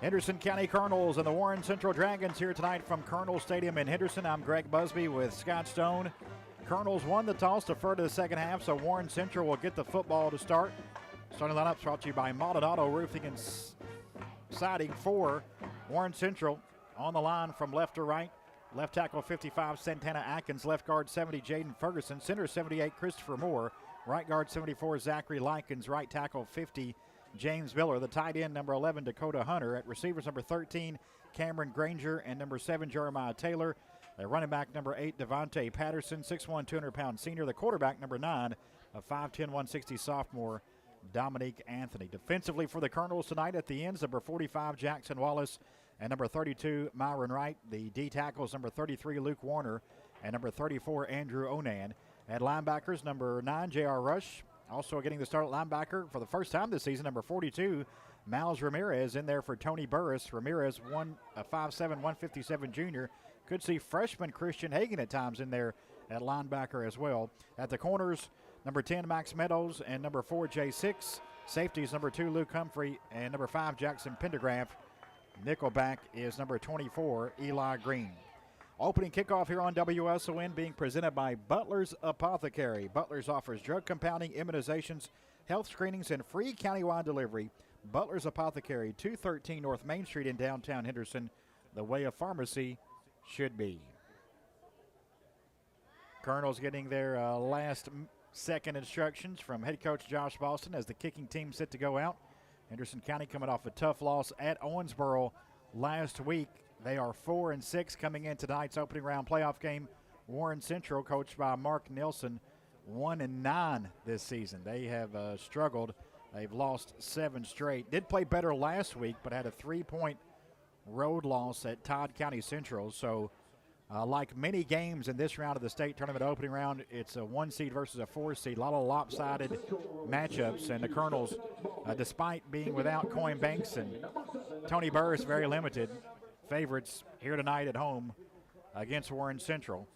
Henderson County Colonels and the Warren Central Dragons here tonight from Colonel Stadium in Henderson. I'm Greg Busby with Scott Stone. Colonels won the toss, deferred to the second half, so Warren Central will get the football to start. Starting lineups brought to you by Maldonado Roofing and Siding for Warren Central. On the line from left to right, left tackle 55, Santana Atkins. Left guard 70, Jaden Ferguson. Center 78, Christopher Moore. Right guard 74, Zachary Likens. Right tackle 50, James Miller. The tight end number 11, Dakota Hunter. At receivers number 13, Cameron Granger, and number 7, Jeremiah Taylor. The running back number 8, Devontae Patterson, 6'1", 200-pound senior. The quarterback number 9, a 5'10", 160 sophomore, Dominique Anthony. Defensively for the Colonels tonight at the ends, number 45, Jackson Wallace, and number 32, Myron Wright. The D tackles, number 33, Luke Warner, and number 34, Andrew Onan. At linebackers, number 9, J.R. Rush. Also getting the start at linebacker for the first time this season, number 42, Miles Ramirez in there for Tony Burris. Ramirez, 5'7", 157 junior. Could see freshman Christian Hagan at times in there at linebacker as well. At the corners, number 10, Max Meadows, and number 4, J6. Safeties, number 2, Luke Humphrey, and number 5, Jackson Pendergraft. Nickelback is number 24, Eli Green. Opening kickoff here on WSON being presented by Butler's Apothecary. Butler's offers drug compounding, immunizations, health screenings, and free countywide delivery. Butler's Apothecary, 213 North Main Street in downtown Henderson, the way a pharmacy should be. Colonels getting their last second instructions from head coach Josh Boston as the kicking team set to go out. Henderson County coming off a tough loss at Owensboro last week. They are 4-6 coming in tonight's opening round playoff game. Warren Central, coached by Mark Nelson, 1-9 this season. They have struggled. They've lost 7 straight. Did play better last week, but had a 3-point road loss at Todd County Central. So, like many games in this round of the state tournament opening round, it's a 1 seed versus a 4 seed. A lot of lopsided matchups, and the Colonels, despite being without Coin Banks and Tony Burris, very limited, favorites here tonight at home against Warren Central.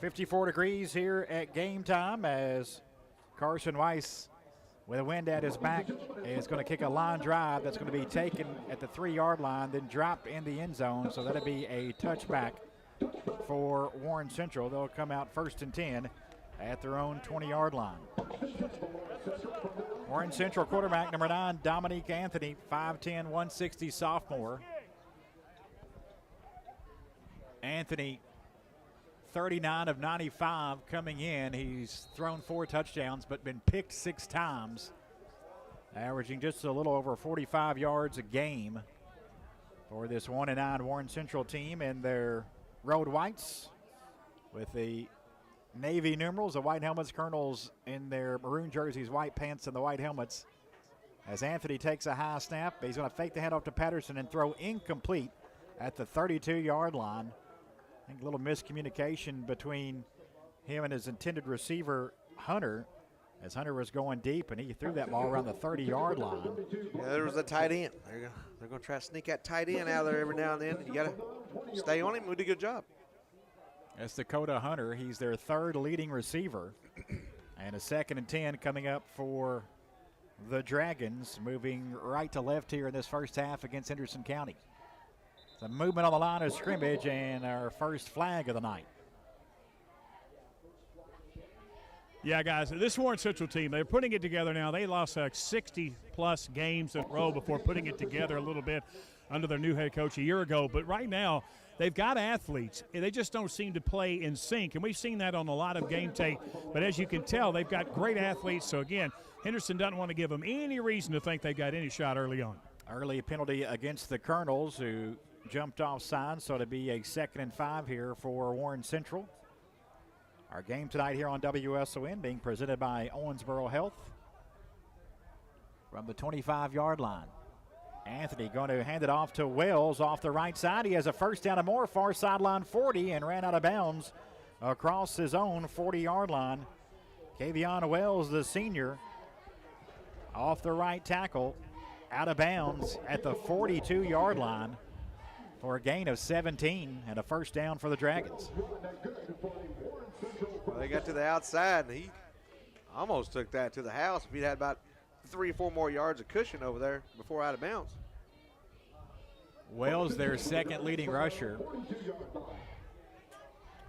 54 degrees here at game time as Carson Weiss, with a wind at his back, is going to kick a line drive that's going to be taken at the 3-yard line, then drop in the end zone. So that'll be a touchback for Warren Central. They'll come out 1st and 10 at their own 20-yard line. Warren Central quarterback number 9, Dominique Anthony, 5'10", 160 sophomore. Anthony, 39 of 95 coming in. He's thrown 4 touchdowns but been picked 6 times, averaging just a little over 45 yards a game for this 1-9 Warren Central team in their road whites with the navy numerals, the white helmets. Colonels in their maroon jerseys, white pants, and the white helmets. As Anthony takes a high snap, he's going to fake the handoff to Patterson and throw incomplete at the 32-yard line. I think a little miscommunication between him and his intended receiver, Hunter, as Hunter was going deep, and he threw that ball around the 30-yard line. Yeah, there was a tight end. They're going to try to sneak that tight end out there every now and then. You got to stay on him. We did a good job. That's Dakota Hunter. He's their 3rd leading receiver. And a 2nd and 10 coming up for the Dragons, moving right to left here in this first half against Henderson County. The movement on the line of scrimmage and our first flag of the night. Yeah, guys, this Warren Central team, they're putting it together now. They lost 60-plus games in a row before putting it together a little bit under their new head coach a year ago. But right now, they've got athletes, and they just don't seem to play in sync. And we've seen that on a lot of game tape. But as you can tell, they've got great athletes. So, again, Henderson doesn't want to give them any reason to think they've got any shot early on. Early penalty against the Colonels, who jumped offside, so it'll be a 2nd and 5 here for Warren Central. Our game tonight here on WSON being presented by Owensboro Health from the 25-yard line. Anthony going to hand it off to Wells off the right side. He has a first down and more, far sideline 40, and ran out of bounds across his own 40-yard line. Kavion Wells, the senior, off the right tackle, out of bounds at the 42-yard line for a gain of 17 and a first down for the Dragons. Well, they got to the outside, and he almost took that to the house if he'd had about 3 or 4 more yards of cushion over there before out of bounds. Wells, their second leading rusher.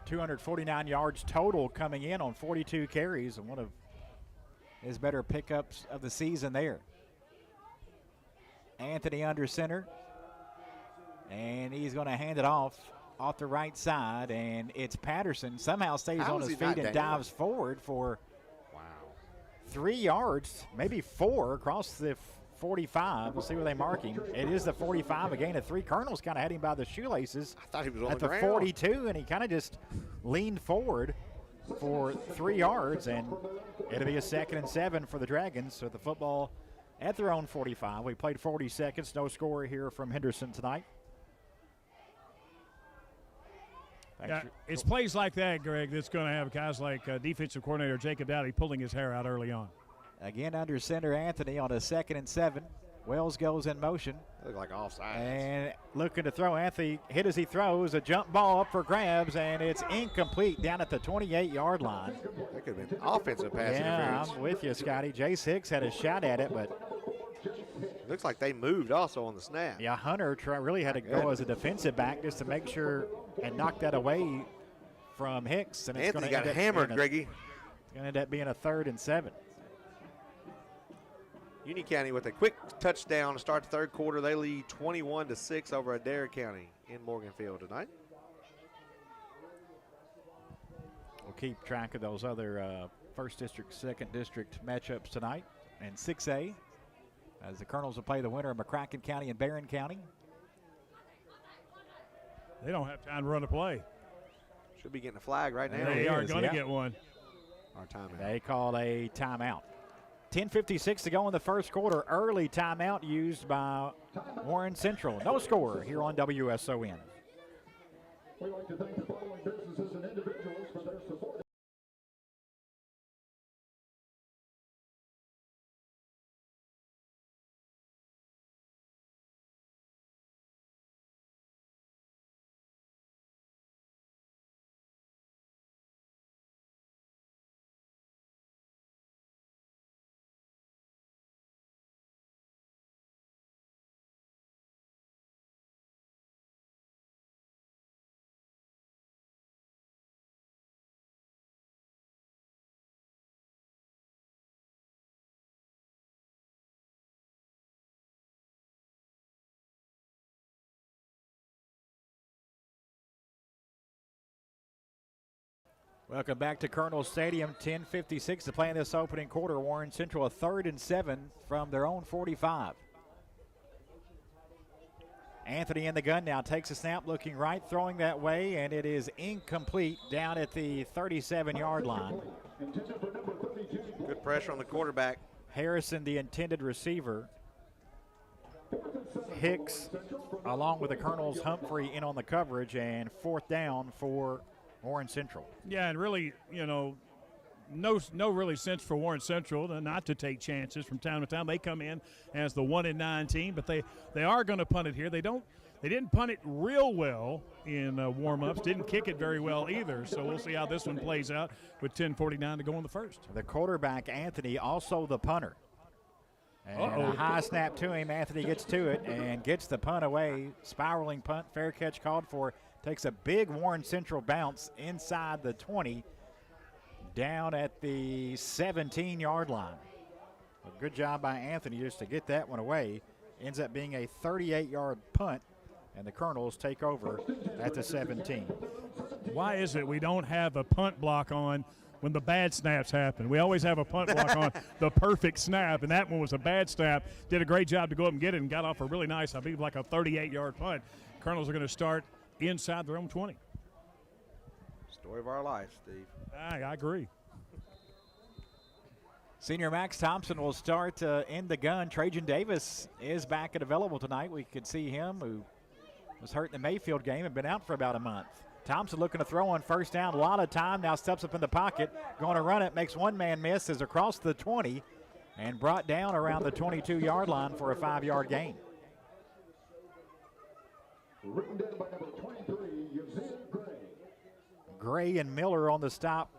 249 yards total coming in on 42 carries, and one of his better pickups of the season there. Anthony under center, and he's going to hand it off the right side, and it's Patterson. Somehow stays on his feet and dives forward for 3 yards, maybe 4 across the 45. We'll see where they mark him. It is the 45, a gain of 3. Colonel's kind of had him by the shoelaces. I thought he was on at the the ground. 42, and he kind of just leaned forward for 3 yards, and it'll be a 2nd and 7 for the Dragons. So the football at their own 45. We played 40 seconds. No score here from Henderson tonight. Yeah, it's plays like that, Greg, that's going to have guys like defensive coordinator Jacob Dowdy pulling his hair out early on. Again, under center Anthony on a 2nd and 7. Wells goes in motion. Look like offside. And looking to throw. Anthony hit as he throws. A jump ball up for grabs, and it's incomplete down at the 28-yard line. That could have been offensive pass interference. I'm with you, Scotty. Jace Hicks had a shot at it, but looks like they moved also on the snap. yeah, Hunter really had to go as a defensive back just to make sure and knock that away from Hicks. And it's Anthony got hammered, Greggy. It's going to end up being a 3rd and 7. Union County with a quick touchdown to start the 3rd quarter. They lead 21-6 over Adair County in Morganfield tonight. We'll keep track of those other 1st District, 2nd District matchups tonight. And 6A, as the Colonels will play the winner of McCracken County and Barron County. They don't have time to run a play. Should be getting a flag right now. They are going to get one. Our timeout. They called a timeout. 10:56 to go in the 1st quarter. Early timeout used by Warren Central. No score here on WSON. We'd like to thank the following businesses and individuals for their support. Welcome back to Colonel Stadium. 10:56 to play in this opening quarter. Warren Central a 3rd and 7 from their own 45. Anthony in the gun now, takes a snap, looking right, throwing that way, and it is incomplete down at the 37-yard line. Good pressure on the quarterback. Harrison, the intended receiver. Hicks, along with the Colonels, Humphrey in on the coverage, and 4th down for Warren Central. Yeah, and really, no really sense for Warren Central not to take chances from time to time. They come in as the 1-9 team, but they are going to punt it here. They didn't punt it real well in warm-ups. Didn't kick it very well either. So we'll see how this one plays out with 10:49 to go in the 1st. The quarterback Anthony, also the punter. And a high snap to him. Anthony gets to it and gets the punt away. Spiraling punt, fair catch called for. Takes a big Warren Central bounce inside the 20, down at the 17-yard line. A good job by Anthony just to get that one away. Ends up being a 38-yard punt, and the Colonels take over at the 17. Why is it we don't have a punt block on when the bad snaps happen? We always have a punt block on the perfect snap, and that one was a bad snap. Did a great job to go up and get it and got off a really nice, I believe, like a 38-yard punt. Colonels are going to start inside their own 20. Story of our life, Steve. I agree. Senior Max Thompson will start in the gun. Trajan Davis is back and available tonight. We could see him, who was hurt in the Mayfield game and been out for about a month. Thompson looking to throw on 1st down. A lot of time. Now steps up in the pocket. Going to run it. Makes one man miss. Is across the 20 and brought down around the 22-yard line for a 5-yard gain. Written down by number 23, Eugene Gray. Gray and Miller on the stop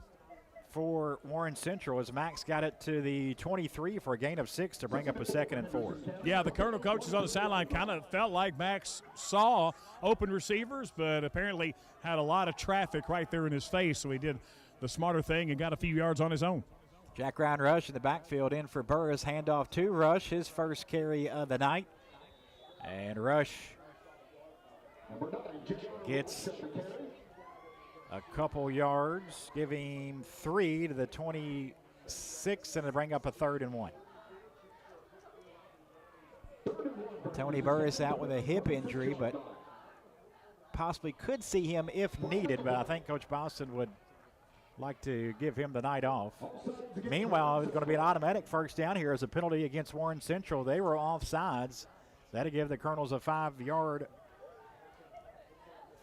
for Warren Central as Max got it to the 23 for a gain of 6 to bring up a 2nd and 4. Yeah, the Colonel coaches on the sideline kind of felt like Max saw open receivers, but apparently had a lot of traffic right there in his face, so he did the smarter thing and got a few yards on his own. Jack Ryan Rush in the backfield in for Burris. Handoff to Rush, his first carry of the night. And Rush gets a couple yards, giving 3 to the 26 and to bring up a 3rd and 1. Tony Burris out with a hip injury, but possibly could see him if needed, but I think Coach Boston would like to give him the night off. Meanwhile, it's going to be an automatic first down here as a penalty against Warren Central. They were offsides. That'll give the Colonels a 5-yard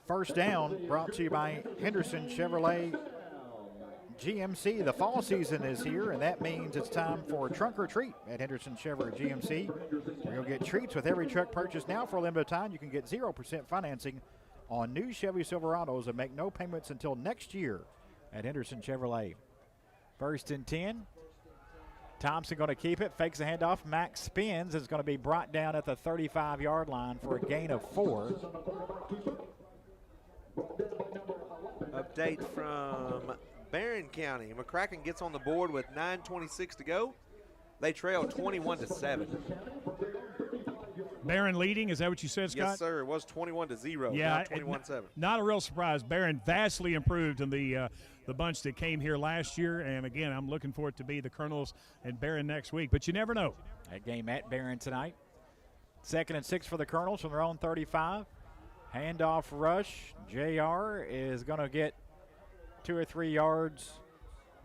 first down, brought to you by Henderson Chevrolet GMC. The fall season is here, and that means it's time for trunk or treat at Henderson Chevrolet GMC. You'll get treats with every truck purchase. Now for a limited time, you can get 0% financing on new Chevy Silverados and make no payments until next year at Henderson Chevrolet. First and 10. Thompson going to keep it, fakes a handoff. Max spins, is going to be brought down at the 35-yard line for a gain of 4. Update from Barron County. McCracken gets on the board with 9:26 to go. They trail 21-7. Barron leading, is that what you said, Scott? Yes, sir. It was 21-0. Yeah, 21-7. Not a real surprise. Barron vastly improved in the bunch that came here last year, and again, I'm looking for it to be the Colonels and Barron next week, but you never know. That game at Barron tonight. 2nd and 6 for the Colonels from their own 35. Handoff rush. JR is going to get 2 or 3 yards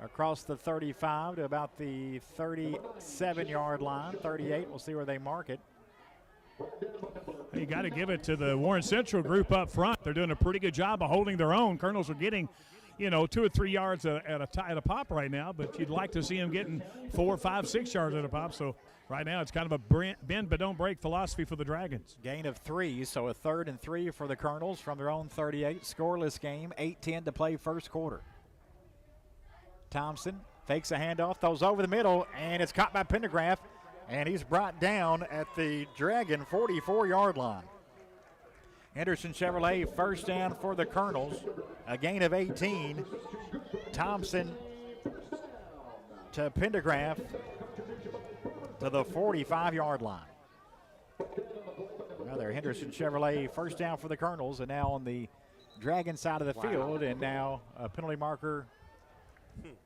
across the 35 to about the 37-yard line. 38, we'll see where they mark it. You got to give it to the Warren Central group up front. They're doing a pretty good job of holding their own. Colonels are getting, 2 or 3 yards at a pop right now, but you'd like to see them getting 4, 5, 6 yards at a pop. So right now it's kind of a bend but don't break philosophy for the Dragons. Gain of 3, so a 3rd and 3 for the Colonels from their own 38. Scoreless game, 8:10 to play first quarter. Thompson fakes a handoff, throws over the middle, and it's caught by Pendergraft, and he's brought down at the Dragon 44-yard line. Henderson Chevrolet first down for the Colonels, a gain of 18. Thompson to Pendergraft to the 45-yard line. Another Henderson Chevrolet first down for the Colonels, and now on the Dragon side of the field, and now a penalty marker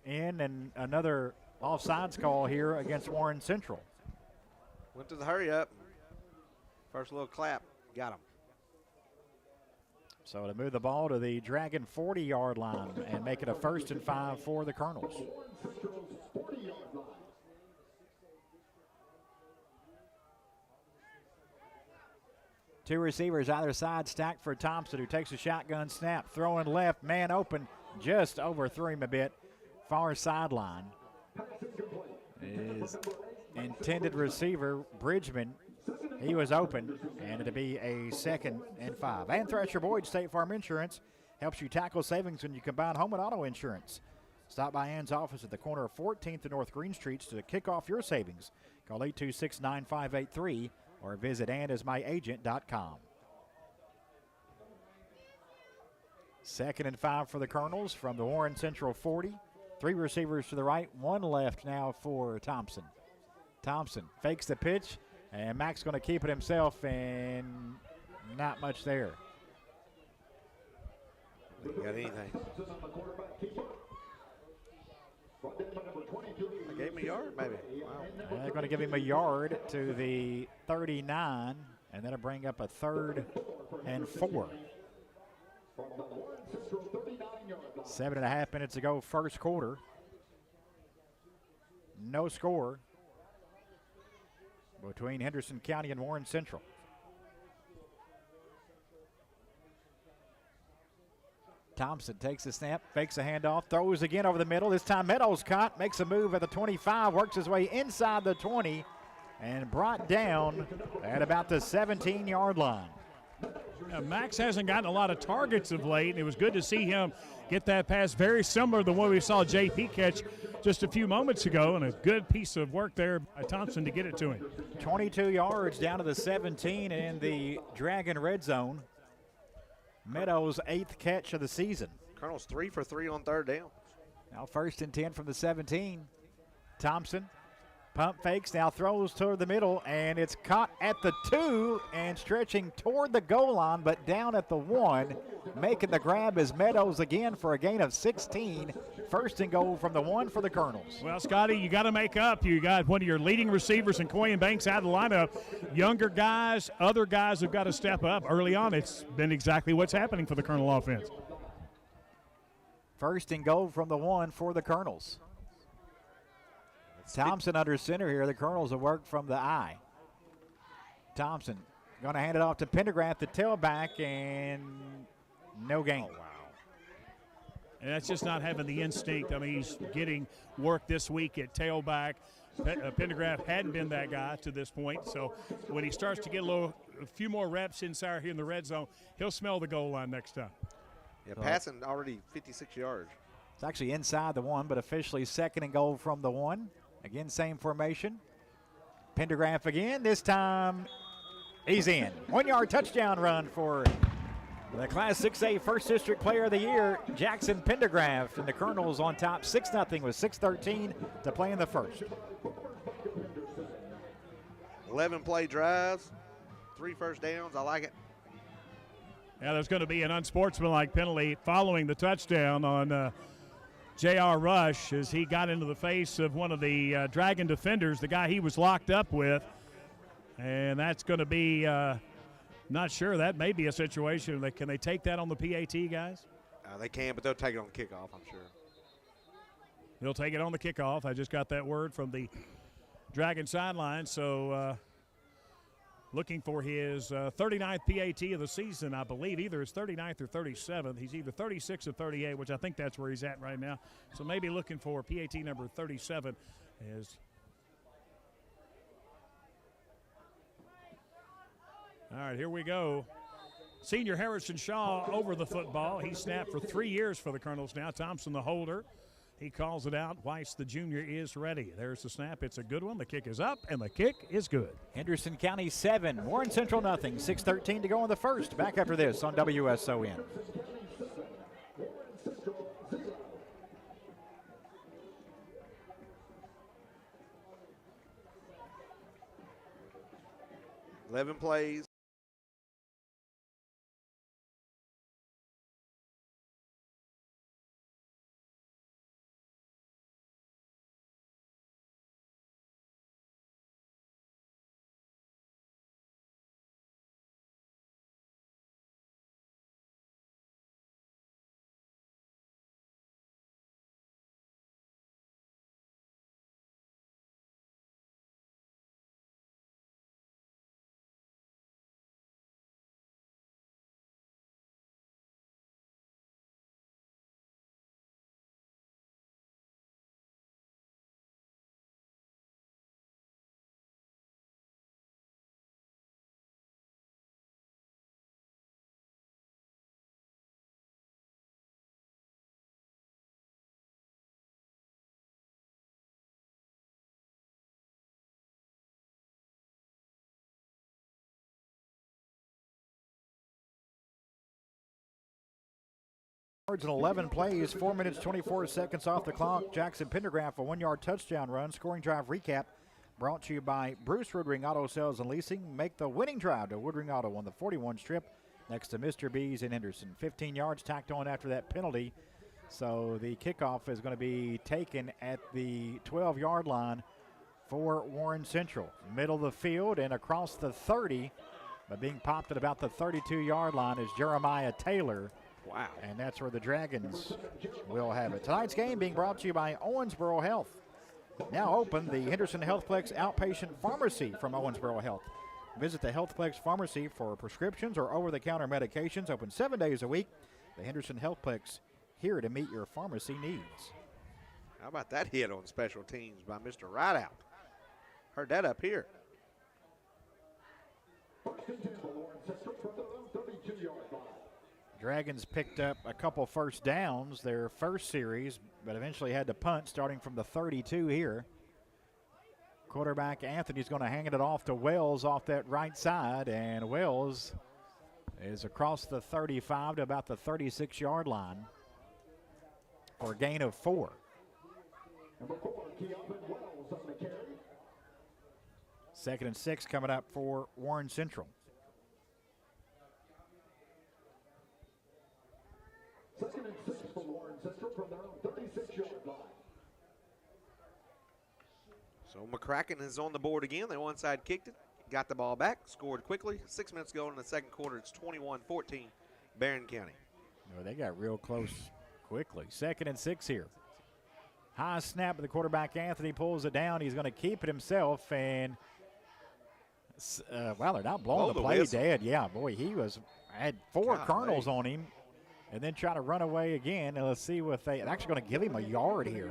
in, and another offsides call here against Warren Central. Went to the hurry up. First little clap, got him. So to move the ball to the Dragon 40-yard line and make it a 1st and 5 for the Colonels. Two receivers either side stacked for Thompson, who takes a shotgun snap, throwing left, man open, just overthrew him a bit. Far sideline. His intended receiver, Bridgman, he was open, and it'll be a 2nd and 5. And Thrasher Boyd State Farm Insurance helps you tackle savings when you combine home and auto insurance. Stop by Ann's office at the corner of 14th and North Green Streets to kick off your savings. Call 826-9583 or visit andismyagent.com. 2nd and 5 for the Colonels from the Warren Central 40. 3 receivers to the right, 1 left now for Thompson. Thompson fakes the pitch, and Mac's going to keep it himself, and not much there. Got anything? I gave him a yard, maybe. Wow. They're going to give him a yard to the 39, and that'll bring up a 3rd and 4. 7.5 minutes ago, first quarter. No score between Henderson County and Warren Central. Thompson takes the snap, fakes a handoff, throws again over the middle. This time Meadows caught, makes a move at the 25, works his way inside the 20, and brought down at about the 17-yard line. Max hasn't gotten a lot of targets of late, and it was good to see him get that pass very similar to the one we saw JP catch just a few moments ago, and a good piece of work there by Thompson to get it to him. 22 yards down to the 17 in the Dragon red zone. Meadows' 8th catch of the season. Colonel's 3 for 3 on third down. Now 1st and 10 from the 17. Thompson pump fakes, now throws toward the middle, and it's caught at the 2 and stretching toward the goal line, but down at the 1. Making the grab is Meadows again for a gain of 16. 1st and goal from the 1 for the Colonels. Well, Scotty, you got to make up. You got one of your leading receivers in Coy and Banks out of the lineup. Younger guys, other guys have got to step up. Early on, it's been exactly what's happening for the Colonel offense. 1st and goal from the 1 for the Colonels. Thompson under center here. The Colonels have worked from the I. Thompson going to hand it off to Pendergraft, the tailback, and no gain. Oh, wow. And that's just not having the instinct. I mean, he's getting work this week at tailback. Pendergraft hadn't been that guy to this point, so when he starts to get a few more reps inside here in the red zone, he'll smell the goal line next time. Yeah, passing already 56 yards. It's actually inside the 1, but officially 2nd and goal from the 1. Again, same formation. Pendergraft again. This time he's in. 1-yard touchdown run for the Class 6A First District Player of the Year, Jackson Pendergraft. And the Colonels on top 6-0 with 6:13 to play in the first. 11 play drives, 3 first downs. I like it. Yeah, there's going to be an unsportsmanlike penalty following the touchdown on J.R. Rush as he got into the face of one of the Dragon defenders, the guy he was locked up with. And that's going to be, not sure, that may be a situation. Can they take that on the PAT, guys? They can, but they'll take it on the kickoff, I'm sure. They'll take it on the kickoff. I just got that word from the Dragon sideline. So looking for his 39th PAT of the season, I believe. Either his 39th or 37th. He's either 36 or 38, which I think that's where he's at right now. So maybe looking for PAT number 37 is. All right, here we go. Senior Harrison Shaw over the football. He snapped for 3 years for the Colonels now. Thompson, the holder. He calls it out. Weiss, the junior, is ready. There's the snap. It's a good one. The kick is up, and the kick is good. Henderson County 7, Warren Central nothing. 6:13 to go in the first. Back after this on WSON. Eleven plays. And 11 plays, 4 minutes, 24 seconds off the clock. Jackson Pendergraft, a 1-yard touchdown run. Scoring drive recap brought to you by Bruce Woodring Auto Sales and Leasing. Make the winning drive to Woodring Auto on the 41 strip next to Mr. B's in Henderson. 15 yards tacked on after that penalty. So the kickoff is going to be taken at the 12-yard line for Warren Central. Middle of the field and across the 30, but being popped at about the 32-yard line is Jeremiah Taylor. Wow. And that's where the Dragons will have it. Tonight's game being brought to you by Owensboro Health. Now open, the Henderson Healthplex Outpatient Pharmacy from Owensboro Health. Visit the Healthplex Pharmacy for prescriptions or over-the-counter medications. Open 7 days a week. The Henderson Healthplex, here to meet your pharmacy needs. How about that hit on special teams by Mr. Rideout? Heard that up here. 1st and 10 for Warren Central from the 32. Dragons picked up a couple first downs their first series, but eventually had to punt starting from the 32 here. Quarterback Anthony's going to hand it off to Wells off that right side, and Wells is across the 35 to about the 36-yard line for a gain of 4. Second and 6 coming up for Warren Central. Second and 6 for Warren Central from their own 36-yard line. So McCracken is on the board again. They onside kicked it, got the ball back, scored quickly. 6 minutes ago in the second quarter, it's 21-14, Barron County. Oh, they got real close quickly. Second and 6 here. High snap to the quarterback. Anthony pulls it down. He's going to keep it himself, and wow, they're not blowing the play dead. Yeah, boy, he had 4 Colonels on him, and then try to run away again. And let's see what they're actually going to give him a yard here.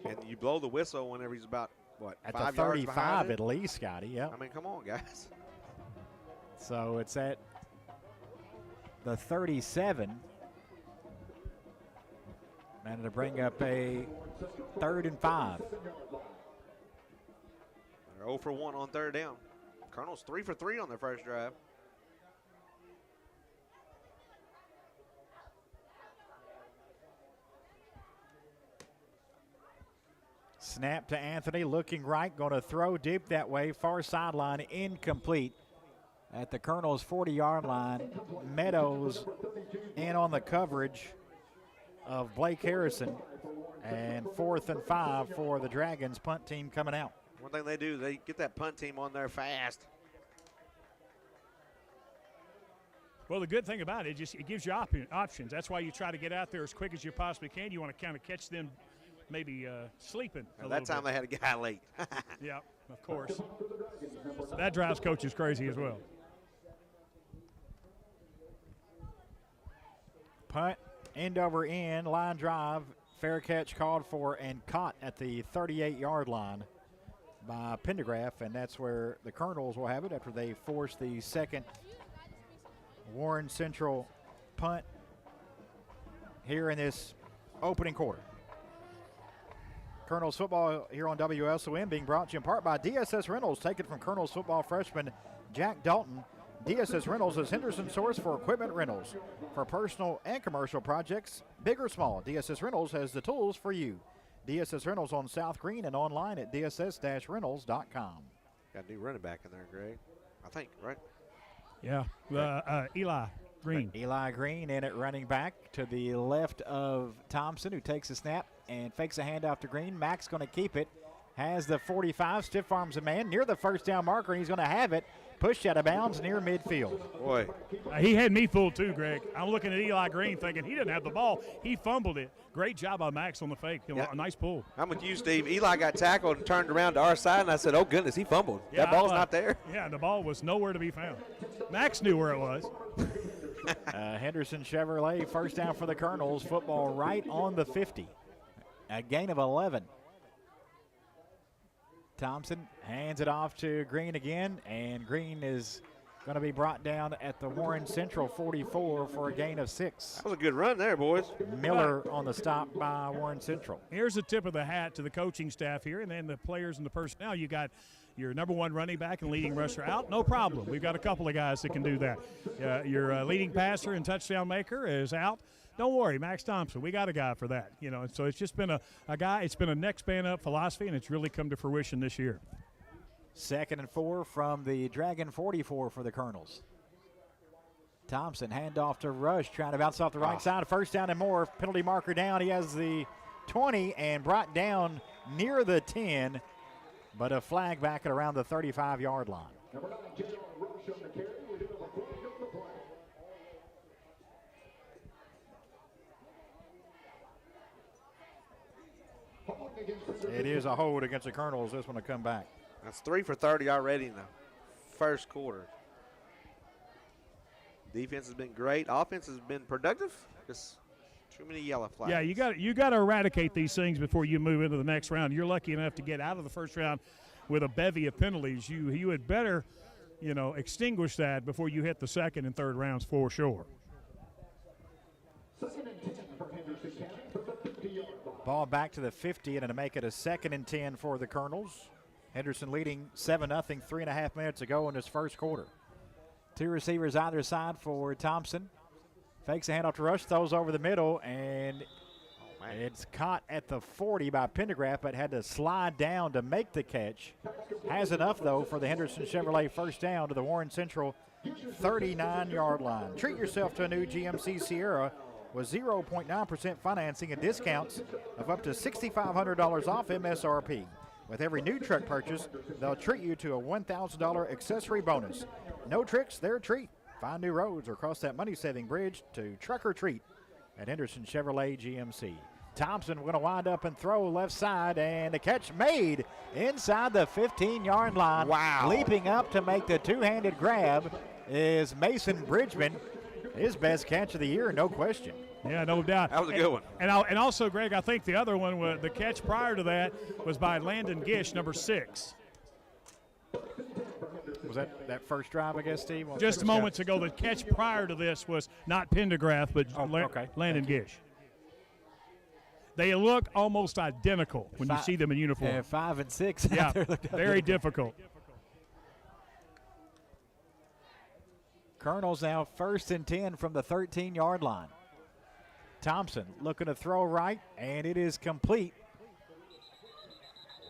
And you blow the whistle whenever he's about, what, at 5 the yards 35 at least, Scotty. Yep. I mean, come on, guys. So it's at the 37. And to bring up a 3rd and 5. They're 0 for 1 on third down. Colonel's 3 for 3 on their first drive. Snap to Anthony, looking right, going to throw deep that way, far sideline, incomplete. At the Colonel's 40-yard line, Meadows in on the coverage of Blake Harrison, and 4th and 5 for the Dragons punt team coming out. One thing they do, they get that punt team on there fast. Well, the good thing about it, it gives you options. That's why you try to get out there as quick as you possibly can. You want to kind of catch them maybe sleeping a that time bit. they had a guy late. Yeah, of course. That drives coaches crazy as well. Punt, end over end, line drive, fair catch called for and caught at the 38-yard line by Pendergraph, and that's where the Colonels will have it after they force the second Warren Central punt here in this opening quarter. Colonels football here on WSOM being brought to you in part by DSS Rentals. Take it from Colonels football freshman Jack Dalton. DSS Rentals is Henderson's source for equipment rentals. For personal and commercial projects, big or small, DSS Rentals has the tools for you. DSS Rentals on South Green and online at dss-rentals.com. Got a new running back in there, Greg. I think, right? Yeah, Eli Green. Eli Green in at running back to the left of Thompson, who takes a snap and fakes a handoff to Green. Mack's going to keep it. Has the 45, stiff arms a man near the first down marker, and he's going to have it. Pushed out of bounds near midfield. Boy. He had me fooled too, Greg. I'm looking at Eli Green thinking he didn't have the ball. He fumbled it. Great job by Max on the fake. Yeah. A nice pull. I'm with you, Steve. Eli got tackled and turned around to our side, and I said, oh, goodness, he fumbled. Yeah, that ball's not there. Yeah, the ball was nowhere to be found. Max knew where it was. Henderson Chevrolet, first down for the Colonels. Football right on the 50. A gain of 11. Thompson hands it off to Green again, and Green is going to be brought down at the Warren Central 44 for a gain of 6. That was a good run there, boys. Miller on the stop by Warren Central. Here's a tip of the hat to the coaching staff here, and then the players and the personnel. You got your number 1 running back and leading rusher out, no problem. We've got a couple of guys that can do that. Your leading passer and touchdown maker is out. Don't worry, Max Thompson, we got a guy for that. So it's just been a guy, it's been a next man up philosophy, and it's really come to fruition this year. 2nd and 4 from the Dragon 44 for the Colonels. Thompson, handoff to Rush, trying to bounce off the right side. First down and more, penalty marker down. He has the 20 and brought down near the 10, but a flag back at around the 35-yard line. Number 9, Rush on the carry. We do have a flag on the play. It is a hold against the Colonels. This one will come back. That's 3 for 30 already in the first quarter. Defense has been great. Offense has been productive. Just too many yellow flags. Yeah, you got to eradicate these things before you move into the next round. You're lucky enough to get out of the first round with a bevy of penalties. You had better, extinguish that before you hit the second and third rounds for sure. Second and 10 for Henderson County from the 50-yard line. Ball back to the 50 and to make it a 2nd and 10 for the Colonels. Henderson leading 7-0, 3.5 minutes ago in this first quarter. 2 receivers either side for Thompson. Fakes a handoff to Rush, throws over the middle, and it's caught at the 40 by Pendergraft, but had to slide down to make the catch. Has enough, though, for the Henderson Chevrolet first down to the Warren Central 39-yard line. Treat yourself to a new GMC Sierra with 0.9% financing and discounts of up to $6,500 off MSRP. With every new truck purchase, they'll treat you to a $1,000 accessory bonus. No tricks, their treat. Find new roads or cross that money-saving bridge to Truck or Treat at Henderson Chevrolet GMC. Thompson going to wind up and throw left side, and the catch made inside the 15-yard line. Wow. Leaping up to make the two-handed grab is Mason Bridgman. His best catch of the year, no question. Yeah, no doubt. That was a good one. And also, Greg, I think the other one, the catch prior to that was by Landon Gish, number 6. Was that first drive, I guess, Steve? Just moments ago, the catch prior to this was not Pendergraft, but okay. Landon Gish. They look almost identical when you see them in uniform. Yeah, 5 and 6. Yeah, very difficult. Colonels now 1st and 10 from the 13-yard line. Thompson looking to throw right, and it is complete.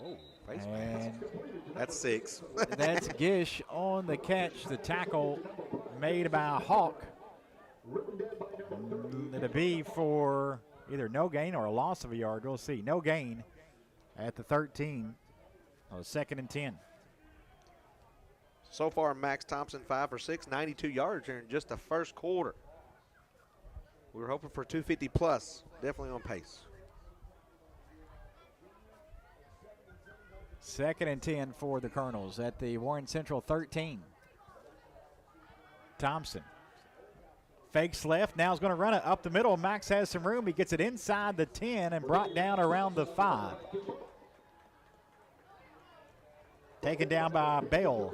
Oh, face And mask. That's 6. that's Gish on the catch. The tackle made by Hawk. It'll be for either no gain or a loss of a yard. We'll see. No gain at the 13. 2nd and 10. So far, Max Thompson 5 for 6, 92 yards here in just the first quarter. We were hoping for 250 plus. Definitely on pace. 2nd and 10 for the Colonels at the Warren Central 13. Thompson fakes left. Now he's going to run it up the middle. Max has some room. He gets it inside the 10 and brought down around the 5. Taken down by Bale.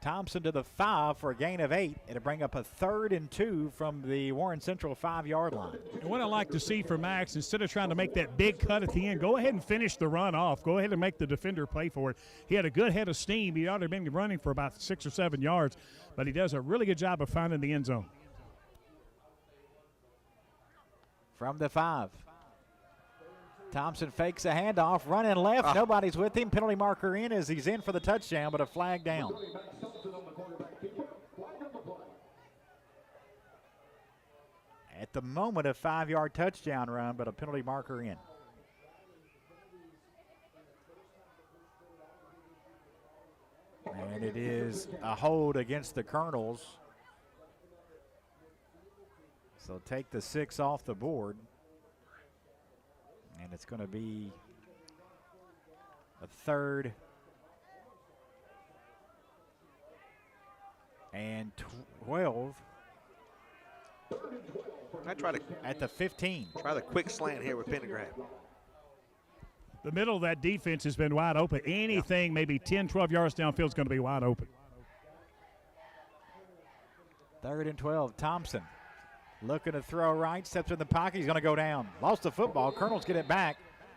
Thompson to the 5 for a gain of 8. It'll bring up a 3rd and 2 from the Warren Central 5-yard line. And what I like to see from Max, instead of trying to make that big cut at the end, go ahead and finish the run off. Go ahead and make the defender pay for it. He had a good head of steam. He ought to have been running for about 6 or 7 yards, but he does a really good job of finding the end zone. From the 5. Thompson fakes a handoff, running left. Nobody's with him. Penalty marker in as he's in for the touchdown, but a flag down. At the moment, a 5-yard touchdown run, but a penalty marker in. And it is a hold against the Colonels. So take the 6 off the board. And it's going to be a 3rd and 12. I try to at the 15. try the quick slant here with Pendergraft. The middle of that defense has been wide open. Anything maybe 10, 12 yards downfield is going to be wide open. 3rd and 12. Thompson looking to throw right, steps in the pocket. He's going to go down. Lost the football. Colonels get it back.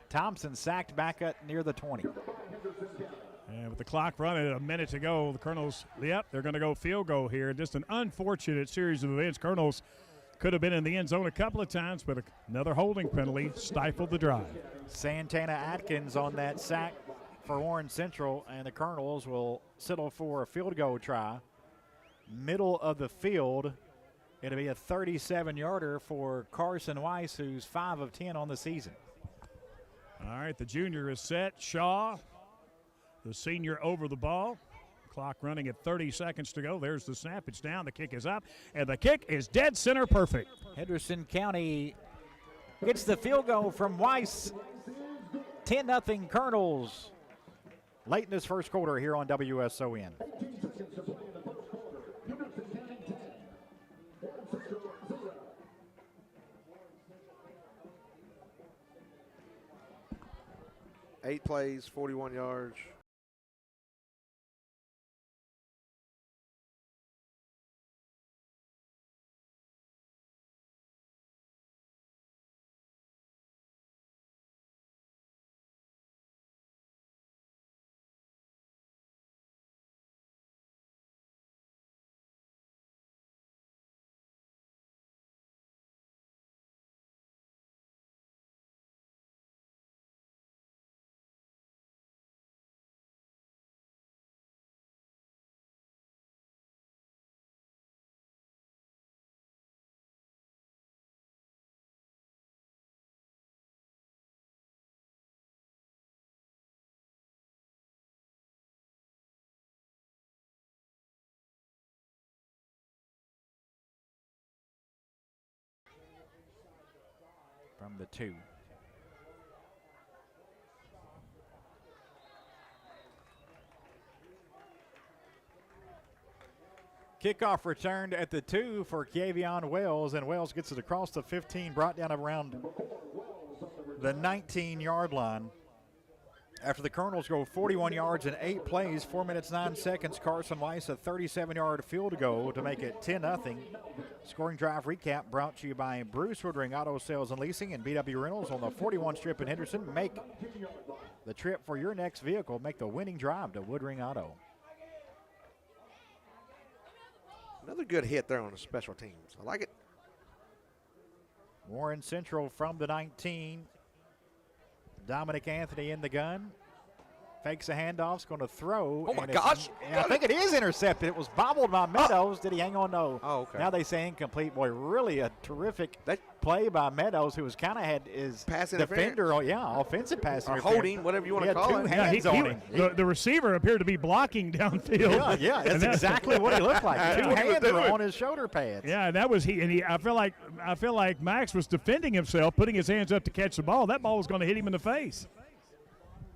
Thompson sacked back at near the 20. And with the clock running a minute to go, the Colonels, they're going to go field goal here. Just an unfortunate series of events. Colonels could have been in the end zone a couple of times, but another holding penalty stifled the drive. Santana Atkins on that sack for Warren Central, and the Colonels will settle for a field goal try. Middle of the field. It'll be a 37-yarder for Carson Weiss, who's 5 of 10 on the season. All right, the junior is set. Shaw, the senior, over the ball. Clock running at 30 seconds to go. There's the snap. It's down. The kick is up, and the kick is dead center perfect. Henderson County gets the field goal from Weiss. 10-0 Colonels late in this first quarter here on WSON. 8 plays, 41 yards. from the 2. Kickoff returned at the 2 for Kavion Wells, and Wells gets it across the 15, brought down around the 19-yard line. After the Colonels go 41 yards in 8 plays, 4 minutes, 9 seconds, Carson Weiss a 37-yard field goal to make it 10-0. Scoring drive recap brought to you by Bruce Woodring Auto Sales and Leasing and BW Reynolds on the 41 strip in Henderson. Make the trip for your next vehicle. Make the winning drive to Woodring Auto. Another good hit there on the special teams. I like it. Warren Central from the 19. Dominic Anthony in the gun. Fakes a handoff, going to throw. Oh, my gosh. I think it is intercepted. It was bobbled by Meadows. Did he hang on? No. Oh, okay. Now they say incomplete. Boy, really a terrific play by Meadows, who was kind of had his pass defender. Offensive pass or interference. holding, whatever you want to call it. He had 2 hands on him. The receiver appeared to be blocking downfield. Yeah, that's exactly what he looked like. 2 hands were on his shoulder pads. Yeah, that was he. And I feel like Max was defending himself, putting his hands up to catch the ball. That ball was going to hit him in the face.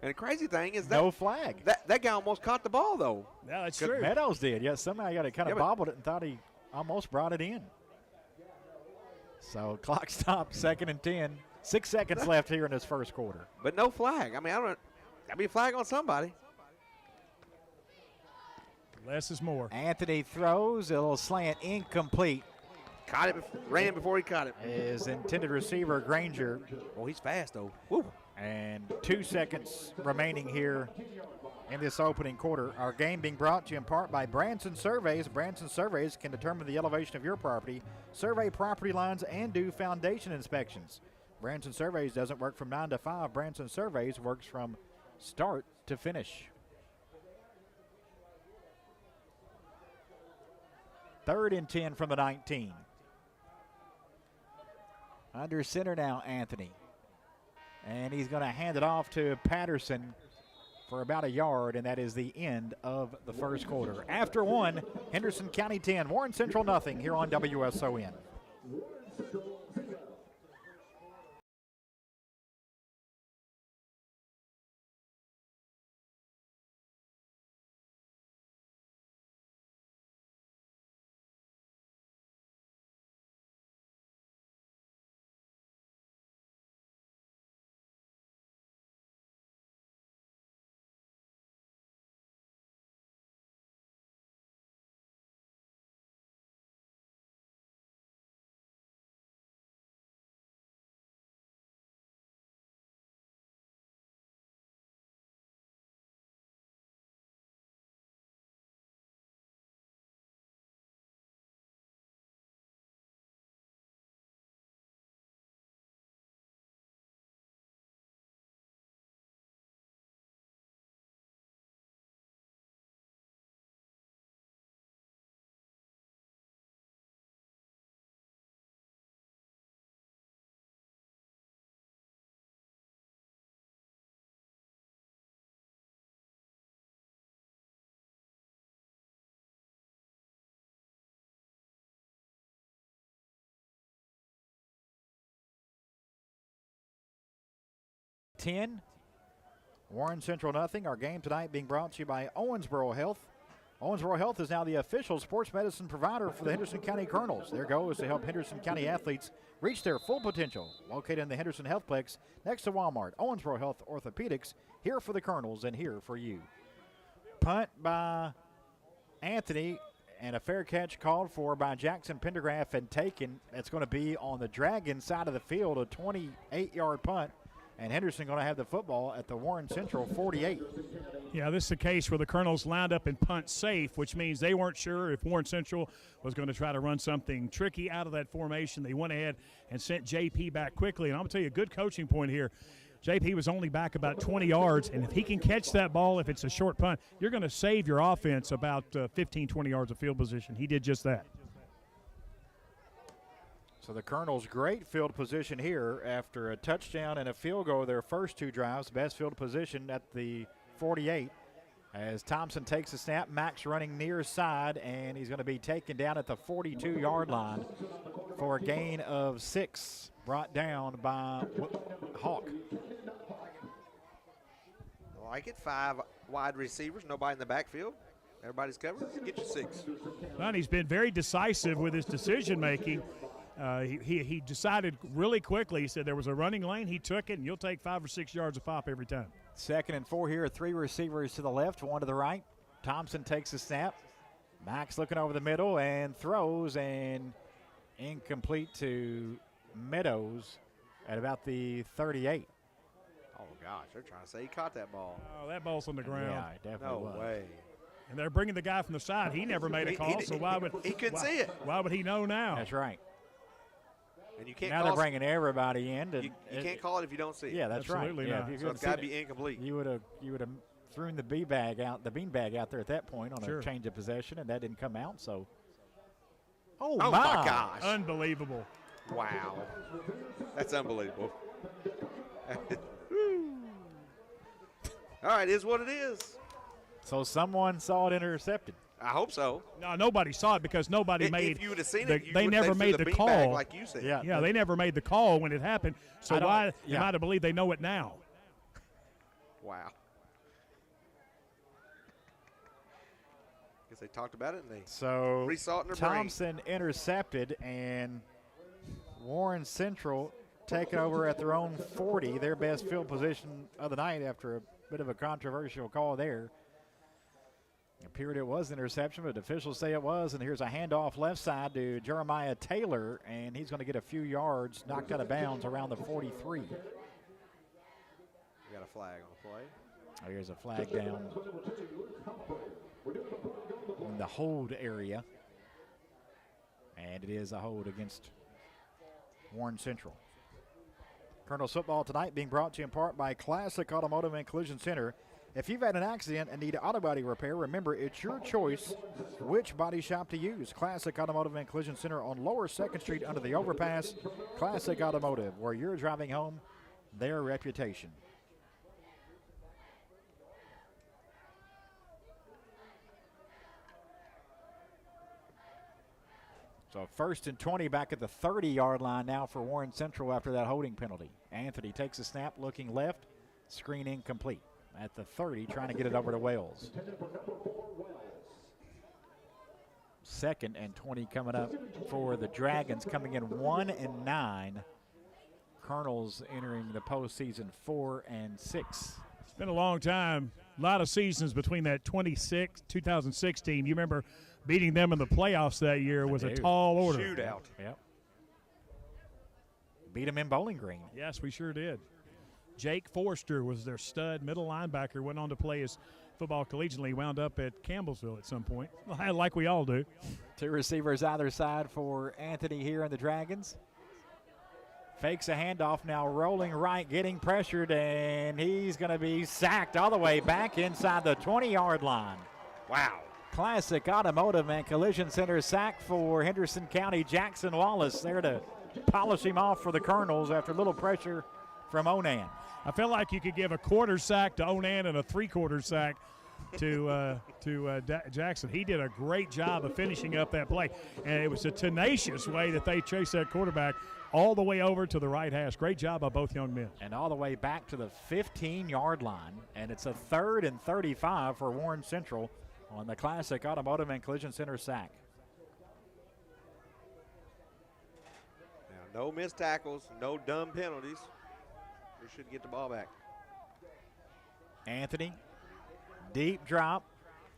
And the crazy thing is that no flag. That guy almost caught the ball, though. Yeah, that's true. Meadows did. Yeah, somehow he got it kind of bobbled it and thought he almost brought it in. So clock stopped, 2nd and 10. 6 seconds left here in this first quarter. But no flag. I mean, got to be a flag on somebody. Less is more. Anthony throws. A little slant incomplete. Caught it, ran before he caught it. His intended receiver, Granger. Oh, he's fast, though. Woo. And 2 seconds remaining here in this opening quarter. Our game being brought to you in part by Branson Surveys. Branson Surveys can determine the elevation of your property, survey property lines, and do foundation inspections. Branson Surveys doesn't work from 9 to 5. Branson Surveys works from start to finish. 3rd and 10 from the 19. Under center now, Anthony. And he's going to hand it off to Patterson for about a yard, and that is the end of the first quarter. After 1, Henderson County 10, Warren Central nothing here on WSON. Warren Central nothing. Our game tonight being brought to you by Owensboro Health. Owensboro Health is now the official sports medicine provider for the Henderson County Colonels. Their goal is to help Henderson County athletes reach their full potential. Located in the Henderson Healthplex next to Walmart, Owensboro Health Orthopedics, here for the Colonels and here for you. Punt by Anthony, and a fair catch called for by Jackson Pendergraph and taken. It's going to be on the Dragon side of the field, a 28-yard punt. And Henderson going to have the football at the Warren Central 48. Yeah, this is a case where the Colonels lined up and punt safe, which means they weren't sure if Warren Central was going to try to run something tricky out of that formation. They went ahead and sent JP back quickly. And I'm going to tell you a good coaching point here. JP was only back about 20 yards, and if he can catch that ball, if it's a short punt, you're going to save your offense about 15, 20 yards of field position. He did just that. So the Colonels' great field position here after a touchdown and a field goal their first 2 drives. Best field position at the 48 as Thompson takes the snap. Max running near side, and he's going to be taken down at the 42-yard line for a gain of 6. brought down by Hawk. I like it. 5 wide receivers, nobody in the backfield. Everybody's covered. Get you 6. And he's been very decisive with his decision making. He decided really quickly. He said there was a running lane. He took it, and you'll take 5 or 6 yards a pop every time. 2nd and 4 here. 3 receivers to the left, 1 to the right. Thompson takes a snap. Max looking over the middle and throws, and incomplete to Meadows at about the 38. Oh, gosh, they're trying to say he caught that ball. Oh, that ball's on the ground. Yeah, it definitely was. No way. And they're bringing the guy from the side. He never made a call, so why would he couldn't see it? Why would he know now? That's right. And you can't now call they're bringing everybody in. you can't call it if you don't see it. Yeah, that's Absolutely right. not. Yeah, So it's got to be incomplete. You would have thrown the beanbag out there at that point on Sure. a change of possession, and that didn't come out. So, Oh my gosh! Unbelievable. Wow, that's unbelievable. All right, is what it is. So someone saw it intercepted. I hope so. No, nobody saw it because nobody made. If you would have seen the, it, they never made the beanbag call. like you said. Yeah, they never made the call when it happened. So why am I to believe they know it now? Wow. Guess they talked about it and they resaw it in their Thompson intercepted, and Warren Central taking over at their own 40, their best field position of the night after a bit of a controversial call there. It appeared it was an interception, but officials say it was, and here's a handoff left side to Jeremiah Taylor, and he's going to get a few yards knocked out of bounds around the 43. We got a flag on the play. Oh, here's a flag down in the hold area, and it is a hold against Warren Central. Colonel's football tonight being brought to you in part by Classic Automotive and Collision Center. If you've had an accident and need auto body repair, remember it's your choice which body shop to use. Classic Automotive and Collision Center on Lower 2nd Street under the overpass. Classic Automotive, where you're driving home their reputation. So 1st and 20 back at the 30-yard line now for Warren Central after that holding penalty. Anthony takes a snap, looking left, screen incomplete. At the 30, trying to get it over to Wells. 2nd and 20 coming up for the Dragons, coming in 1-9. Colonels entering the postseason 4-6. It's been a long time. A lot of seasons between that 2016. You remember beating them in the playoffs that year was a tall order. Shootout. Yep. Beat them in Bowling Green. Yes, we sure did. Jake Forster was their stud middle linebacker, went on to play his football collegiately, wound up at Campbellsville at some point, like we all do. 2 receivers either side for Anthony here in the Dragons. Fakes a handoff, now rolling right, getting pressured, and he's going to be sacked all the way back inside the 20-yard line. Wow. Classic Automotive and Collision Center sack for Henderson County. Jackson Wallace there to polish him off for the Colonels after a little pressure from Onan. I feel like you could give a quarter sack to Onan and a 3/4 sack to Jackson. He did a great job of finishing up that play, and it was a tenacious way that they chased that quarterback all the way over to the right hash. Great job by both young men. And all the way back to the 15-yard line, and it's a 3rd and 35 for Warren Central on the Classic Automotive and Collision Center sack. Now, no missed tackles, no dumb penalties. We should get the ball back. Anthony, deep drop,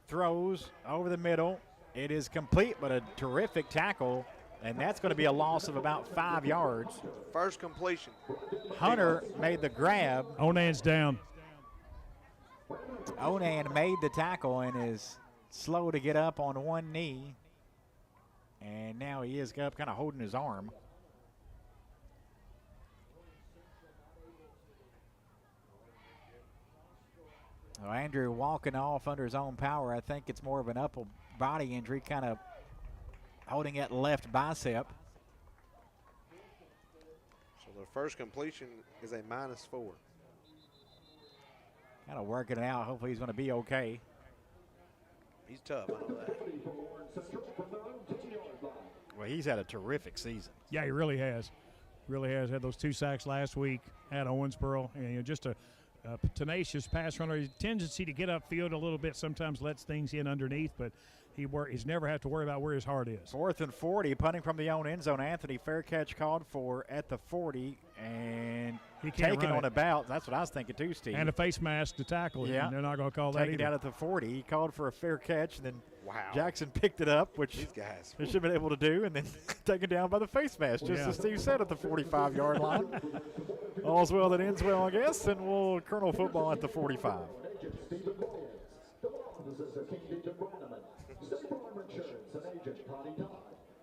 throws over the middle. It is complete, but a terrific tackle, and that's going to be a loss of about 5 yards. First completion. Hunter made the grab. Onan's down. Onan made the tackle and is slow to get up on one knee. And now he is up kind of holding his arm. So Andrew walking off under his own power. I think it's more of an upper body injury, kind of holding that left bicep. So the first completion is a -4. Kind of working it out. Hopefully he's going to be okay. He's tough, I know that. Well, he's had a terrific season. Yeah, he really has. Really has had those 2 sacks last week at Owensboro. And just a tenacious pass runner. His tendency to get upfield a little bit sometimes lets things in underneath, but he's never have to worry about where his heart is. 4th and 40, punting from the own end zone. Anthony, fair catch called for at the 40, and He can't taken run on it. a bounce. That's what I was thinking too, Steve. And a face mask to tackle it. Yeah. And they're not going to call that taken either. down at the 40. He called for a fair catch, and then Wow. Jackson picked it up, which These guys. they should have been able to do, and then taken down by the face mask, just Yeah. as Steve said, at the 45-yard line. All's well that ends well, I guess, and we'll Colonel football at the 45.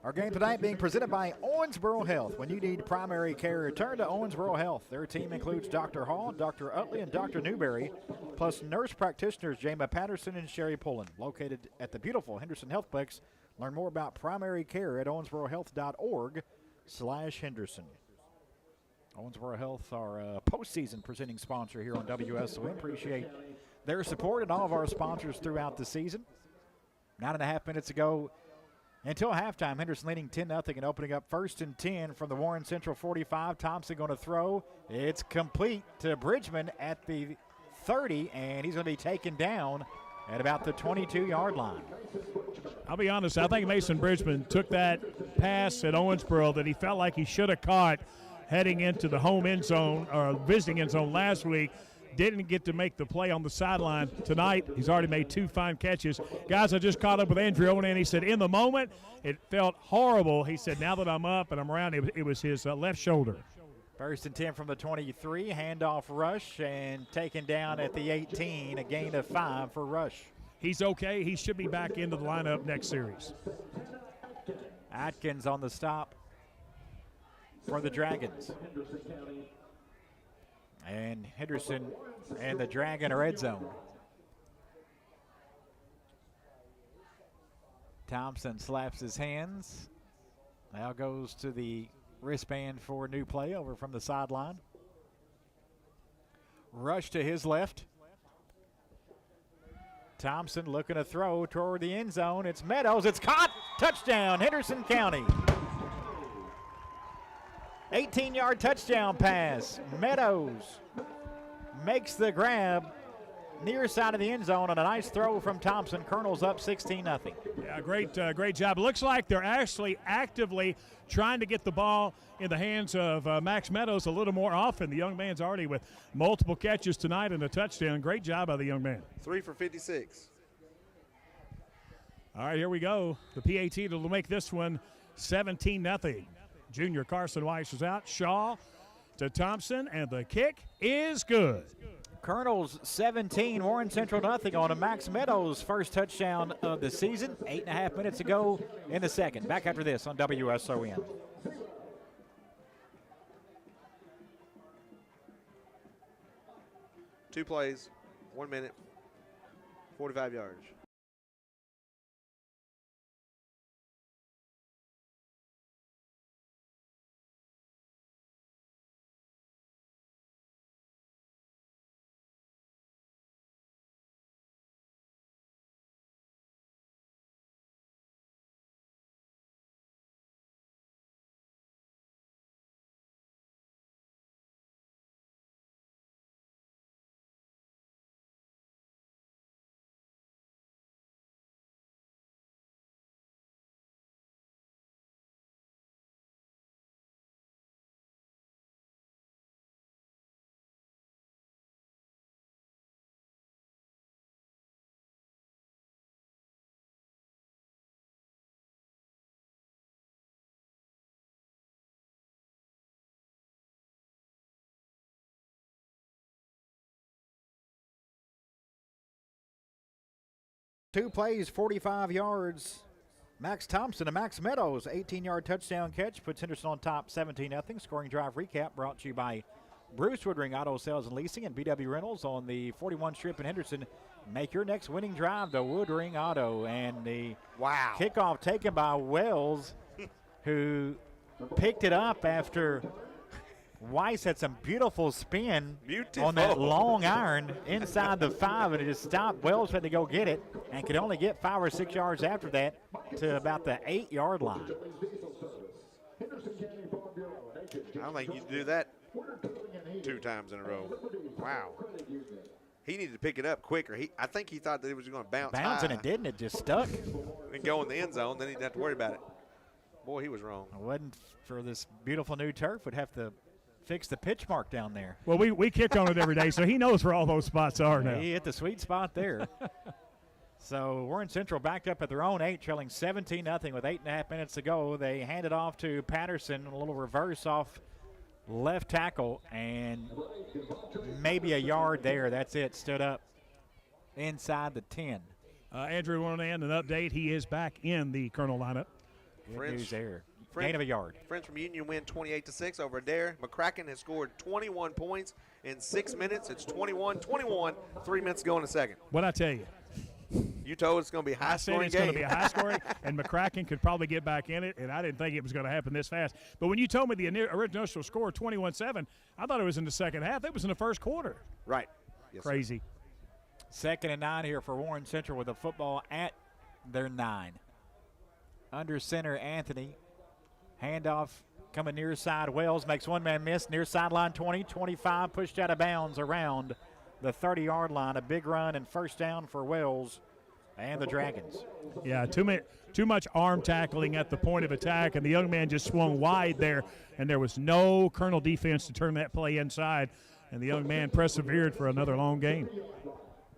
Our game tonight being presented by Owensboro Health. When you need primary care, turn to Owensboro Health. Their team includes Dr. Hall, Dr. Utley, and Dr. Newberry, plus nurse practitioners Jama Patterson and Sherry Pullen. Located at the beautiful Henderson Healthplex. Learn more about primary care at owensborohealth.org/Henderson. Owensboro Health, our postseason presenting sponsor here on WSOM. Appreciate their support and all of our sponsors throughout the season. 9.5 minutes ago until halftime, Henderson leading 10-0 and opening up 1st and 10 from the Warren Central 45. Thompson going to throw. It's complete to Bridgman at the 30, and he's going to be taken down at about the 22-yard line. I'll be honest, I think Mason Bridgman took that pass at Owensboro that he felt like he should have caught heading into the home end zone or visiting end zone last week. Didn't get to make the play on the sideline tonight. He's already made 2 fine catches. Guys, I just caught up with Andrew Owen, and he said in the moment it felt horrible. He said now that I'm up and I'm around, it was his left shoulder. 1st and 10 from the 23, handoff Rush, and taken down at the 18, a gain of 5 for Rush. He's okay. He should be back into the lineup next series. Atkins on the stop for the Dragons. And Henderson and the Dragon are red zone. Thompson slaps his hands. Now goes to the wristband for a new play over from the sideline. Rush to his left. Thompson looking to throw toward the end zone. It's Meadows. It's caught. Touchdown, Henderson County. 18-yard touchdown pass. Meadows makes the grab near side of the end zone on a nice throw from Thompson. Colonel's up 16-0. Yeah, great job. It looks like they're actually actively trying to get the ball in the hands of Max Meadows a little more often. The young man's already with multiple catches tonight and a touchdown. Great job by the young man. 3 for 56. All right, here we go. The PAT to make this one 17-0. Junior Carson Weiss is out. Shaw to Thompson, and the kick is good. Colonel's 17, Warren Central nothing on a Max Meadows' first touchdown of the season. 8.5 minutes ago in the second. Back after this on WSON. Two plays, 1 minute, 45 yards. Two plays, 45 yards. Max Thompson and Max Meadows, 18-yard touchdown catch, puts Henderson on top 17-0. Scoring drive recap brought to you by Bruce Woodring Auto Sales and Leasing and BW Rentals on the 41 strip in Henderson. Make your next winning drive to Woodring Auto. And the kickoff taken by Wells, who picked it up after Weiss had some beautiful spin on that long iron inside the 5, and it just stopped. Wells had to go get it and could only get 5 or 6 yards after that to about the 8-yard line. I don't think you can do that 2 times in a row. Wow. He needed to pick it up quicker. I think he thought that it was going to bounce And high it didn't. It just stuck. and go in the end zone. Then he didn't have to worry about it. Boy, he was wrong. It wasn't for this beautiful new turf. Would have to fix the pitch mark down there. Well, we kick on it every day, so he knows where all those spots are now. He hit the sweet spot there. So Warren Central backed up at their own 8, trailing 17-0 with 8.5 minutes to go. They hand it off to Patterson, a little reverse off left tackle, and maybe a yard there. That's it. Stood up inside the 10. Andrew wanted an update. He is back in the Colonel lineup. Good news there. Gain of a yard. Friends from Union win 28-6 over Adair. McCracken has scored 21 points in 6 minutes. It's 21-21. 3 minutes to go in the second. What'd I tell you? You told it's going to be a high-scoring game. It's going to be a high-scoring, and McCracken could probably get back in it, and I didn't think it was going to happen this fast. But when you told me the original score, 21-7, I thought it was in the second half. It was in the first quarter. Right. Yes, crazy. Sir. 2nd and 9 here for Warren Central with the football at their 9. Under center, Anthony. Handoff coming near side. Wells makes one man miss. Near sideline 20, 25, pushed out of bounds around the 30-yard line. A big run and first down for Wells and the Dragons. Yeah, too much arm tackling at the point of attack, and the young man just swung wide there, and there was no Colonel defense to turn that play inside, and the young man persevered for another long game.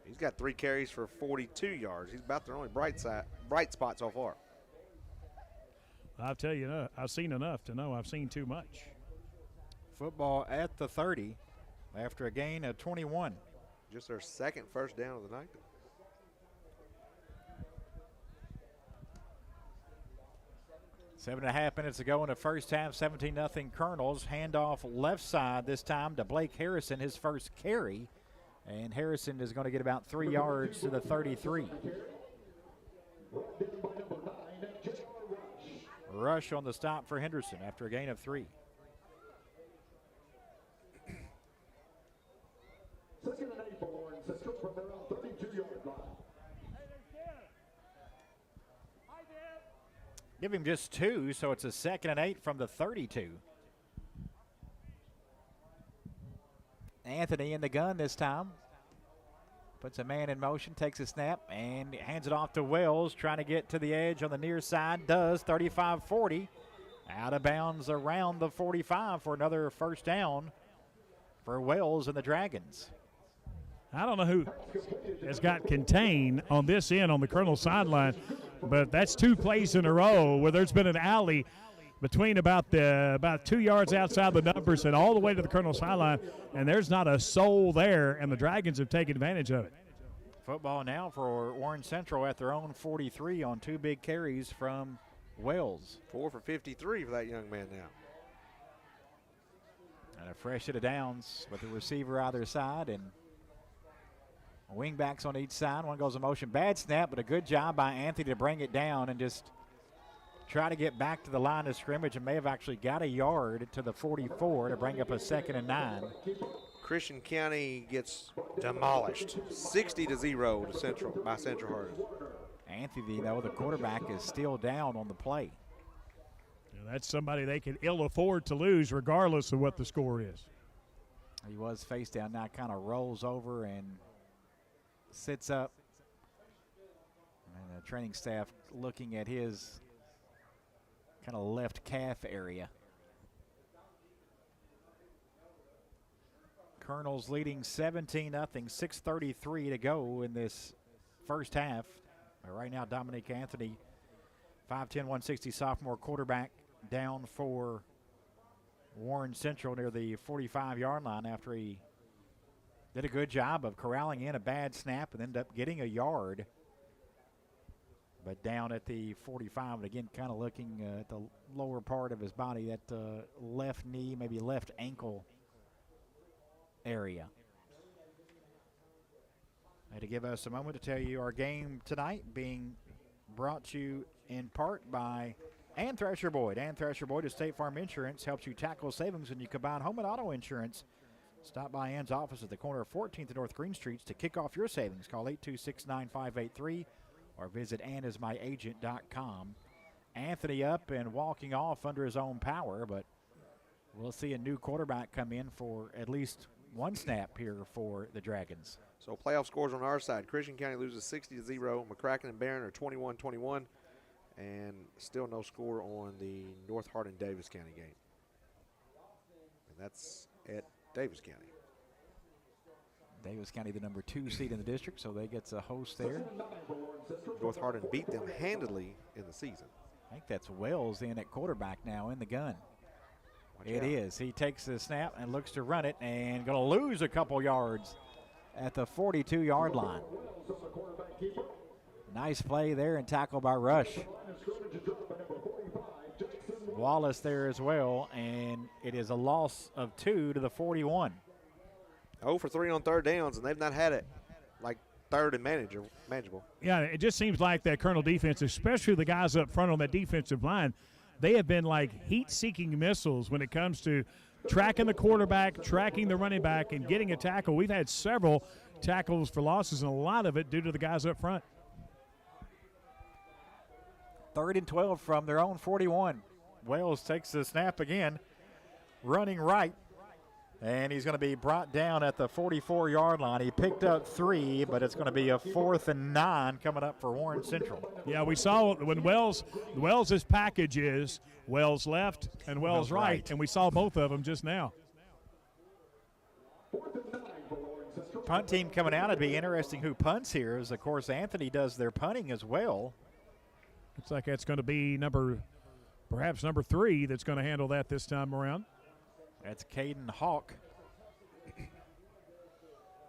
He's got 3 carries for 42 yards. He's about their only bright spot so far. I'll tell you, I've seen enough to know I've seen too much. Football at the 30 after a gain of 21. Just their second first down of the night. Seven and a half minutes to go in the first half, 17-0 Colonels. Handoff left side this time to Blake Harrison, his first carry. And Harrison is going to get about 3 yards to the 33. Rush on the stop for Henderson after a gain of 3. Second and 8 for Warren Central from their own 32-yard line. Give him just 2, so it's a 2nd and 8 from the 32. Anthony in the gun this time. Puts a man in motion, takes a snap, and hands it off to Wells, trying to get to the edge on the near side. Does, 35-40. Out of bounds around the 45 for another first down for Wells and the Dragons. I don't know who has got contained on this end on the Colonel sideline, but that's 2 plays in a row where there's been an alley between about 2 yards outside the numbers and all the way to the Colonel sideline, and there's not a soul there, and the Dragons have taken advantage of it. Football now for Warren Central at their own 43 on 2 big carries from Wells. 4 for 53 for that young man now. And a fresh set of downs with the receiver either side and wingbacks on each side. One goes in motion. Bad snap, but a good job by Anthony to bring it down and just try to get back to the line of scrimmage, and may have actually got a yard to the 44 to bring up a 2nd and 9. Christian County gets demolished, 60-0 to Central by Central Hardin. Anthony, though, the quarterback, is still down on the play. Yeah, that's somebody they can ill afford to lose regardless of what the score is. He was face down, now kind of rolls over and sits up. And the training staff looking at his kind of left calf area. Colonels leading 17-0, 6:33 to go in this first half. Right now, Dominic Anthony, 5'10", 160 sophomore quarterback, down for Warren Central near the 45-yard line after he did a good job of corralling in a bad snap and ended up getting a yard. But down at the 45, and again, kind of looking at the lower part of his body, that left knee, maybe left ankle area. I had to give us a moment to tell you our game tonight being brought to you in part by Ann Thrasher Boyd. Ann Thrasher Boyd of State Farm Insurance helps you tackle savings when you combine home and auto insurance. Stop by Ann's office at the corner of 14th and North Green Streets to kick off your savings. Call 826-9583 or visit AnnIsMyAgent.com. Anthony up and walking off under his own power, but we'll see a new quarterback come in for at least one snap here for the Dragons. So playoff scores on our side. Christian County loses 60-0. McCracken and Barron are 21-21. And still no score on the North Hardin-Davis County game. And that's at Davis County. Davis County, the number 2 seed in the district, so they get to host there. North Hardin beat them handily in the season. I think that's Wells in at quarterback now in the gun. Watch It out. is. He takes the snap and looks to run it and going to lose a couple yards at the 42-yard line. Nice play there and tackle by Rush. Wallace there as well, and it is a loss of 2 to the 41. 0 for 3 on third downs, and they've not had it like third and manageable. Yeah, it just seems like that Colonel defense, especially the guys up front on that defensive line, they have been like heat-seeking missiles when it comes to tracking the quarterback, tracking the running back, and getting a tackle. We've had several tackles for losses, and a lot of it due to the guys up front. 3rd and 12 from their own 41. Wells takes the snap again, running right, and he's going to be brought down at the 44-yard line. He picked up 3, but it's going to be a 4th and 9 coming up for Warren Central. Yeah, we saw when Wells's package is Wells left and Wells right, and we saw both of them just now. Punt team coming out. It'd be interesting who punts here, as of course Anthony does their punting as well. Looks like that's going to be perhaps number 3 that's going to handle that this time around. That's Caden Hawk.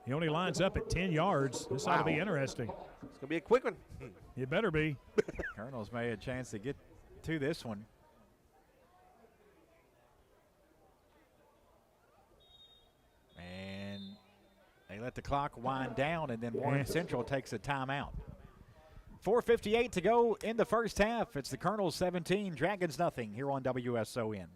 He only lines up at 10 yards. This ought to be interesting. It's going to be a quick one. It better be. Colonels may have a chance to get to this one. And they let the clock wind down, and then Warren Central takes a timeout. 4:58 to go in the first half. It's the Colonels 17, Dragons nothing here on WSON.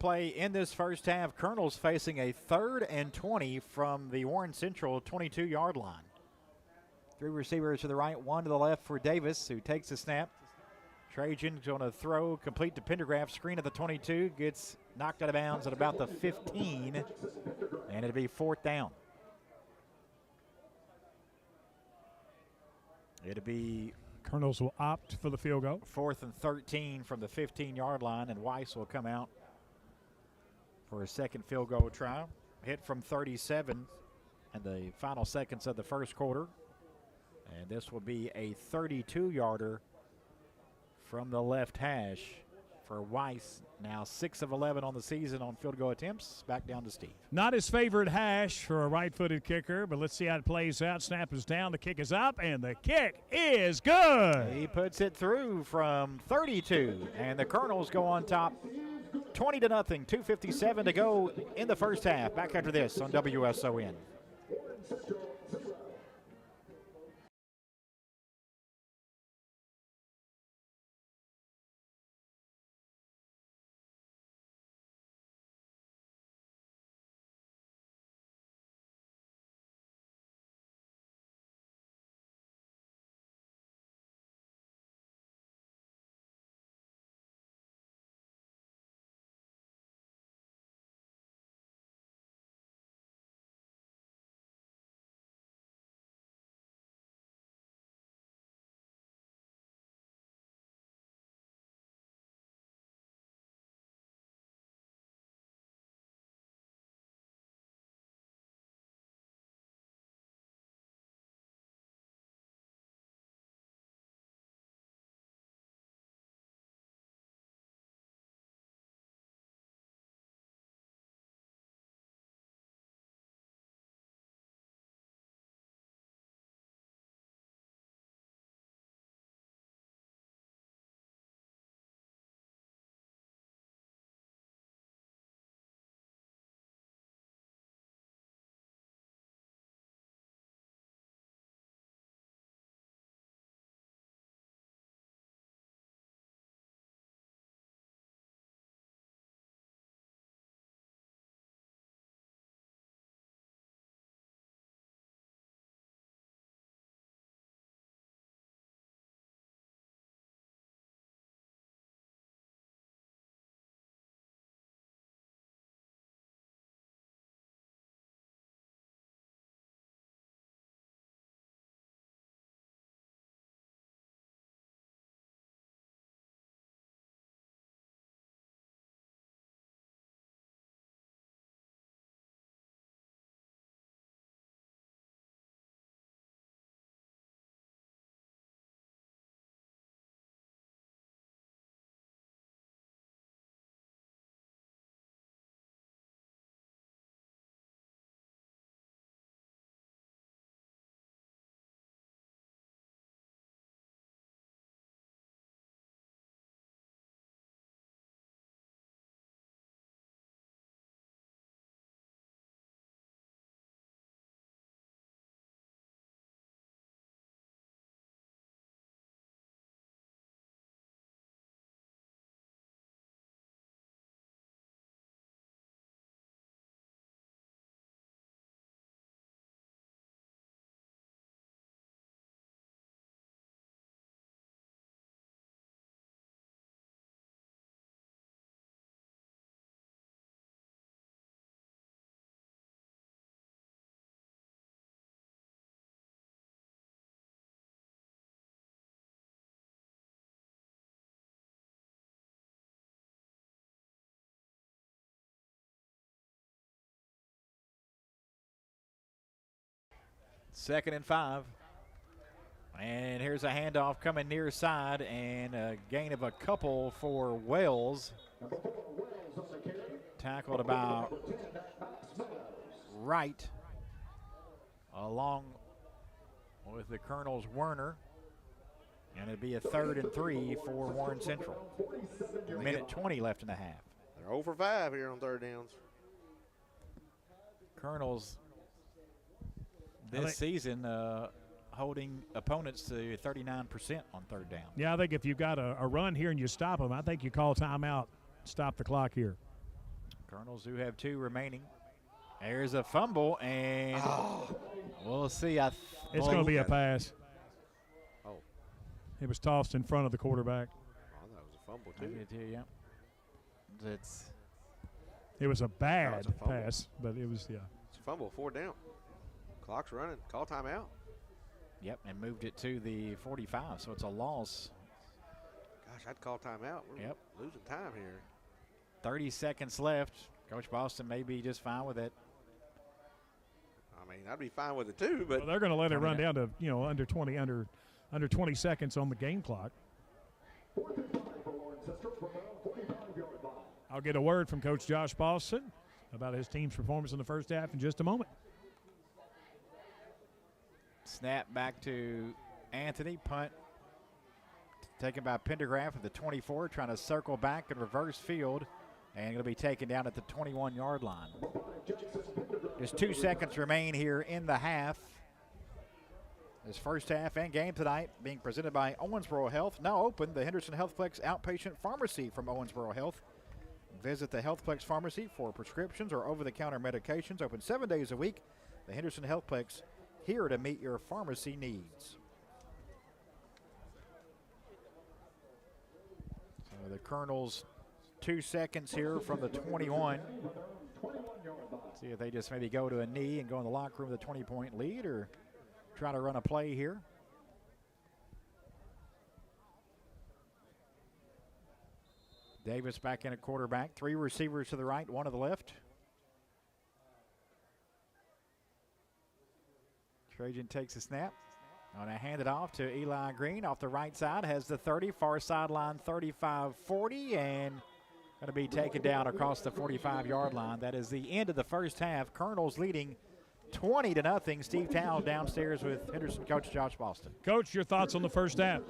play in this first half. Colonel's facing a 3rd and 20 from the Warren Central 22-yard line. 3 receivers to the right, 1 to the left for Davis, who takes the snap. Trajan's going to throw, complete to Pendergraft, screen at the 22, gets knocked out of bounds at about the 15, and it'll be 4th down. It'll be Colonels will opt for the field goal. 4th and 13 from the 15-yard line, and Weiss will come out for a second field goal try. Hit from 37 in the final seconds of the first quarter. And this will be a 32-yarder from the left hash for Weiss. Now 6 of 11 on the season on field goal attempts. Back down to Steve. Not his favorite hash for a right-footed kicker, but let's see how it plays out. Snap is down, the kick is up, and the kick is good. He puts it through from 32, and the Colonels go on top 20-0, 2:57 to go in the first half. Back after this on WSON. Second and 5. And here's a handoff coming near side, and a gain of a couple for Wells. Tackled about right, along with the Colonel's Werner. And it'd be a 3rd and 3 for Warren Central. Minute 20 left in the half. They're 0 for 5 here on 3rd downs. Colonel's this season holding opponents to 39% on 3rd down. Yeah, I think if you've got a run here and you stop them, I think you call timeout, stop the clock here. Colonels do have 2 remaining. There's a fumble, and we'll see. It's going to be a pass. Oh. It was tossed in front of the quarterback. Oh, that was a fumble, I too. did too, yeah. It was a bad pass, but it was, It's a fumble, 4 down. Clock's running. Call timeout. Yep, and moved it to the 45, so it's a loss. Gosh, I'd call timeout. We're losing time here. 30 seconds left. Coach Boston may be just fine with it. I mean, I'd be fine with it too, but they're going to let it run down to under 20 seconds on the game clock. I'll get a word from Coach Josh Boston about his team's performance in the first half in just a moment. Snap back to Anthony. Punt taken by Pendergraft at the 24, trying to circle back and reverse field, and going to be taken down at the 21-yard line. Just 2 seconds remain here in the half. This first half and game tonight being presented by Owensboro Health. Now open the Henderson Healthplex Outpatient Pharmacy from Owensboro Health. Visit the Healthplex Pharmacy for prescriptions or over-the-counter medications. Open 7 days a week. The Henderson Healthplex, here to meet your pharmacy needs. So the Colonels 2 seconds here from the 21. See if they just maybe go to a knee and go in the locker room with a 20-point lead, or try to run a play here. Davis back in at quarterback. 3 receivers to the right, 1 to the left. Trajan takes a snap. Going to hand it off to Eli Green off the right side. Has the 30, far sideline 35-40, and going to be taken down across the 45-yard line. That is the end of the first half. Colonels leading 20-0. Steve Towle downstairs with Henderson coach Josh Boston. Coach, your thoughts on the first half?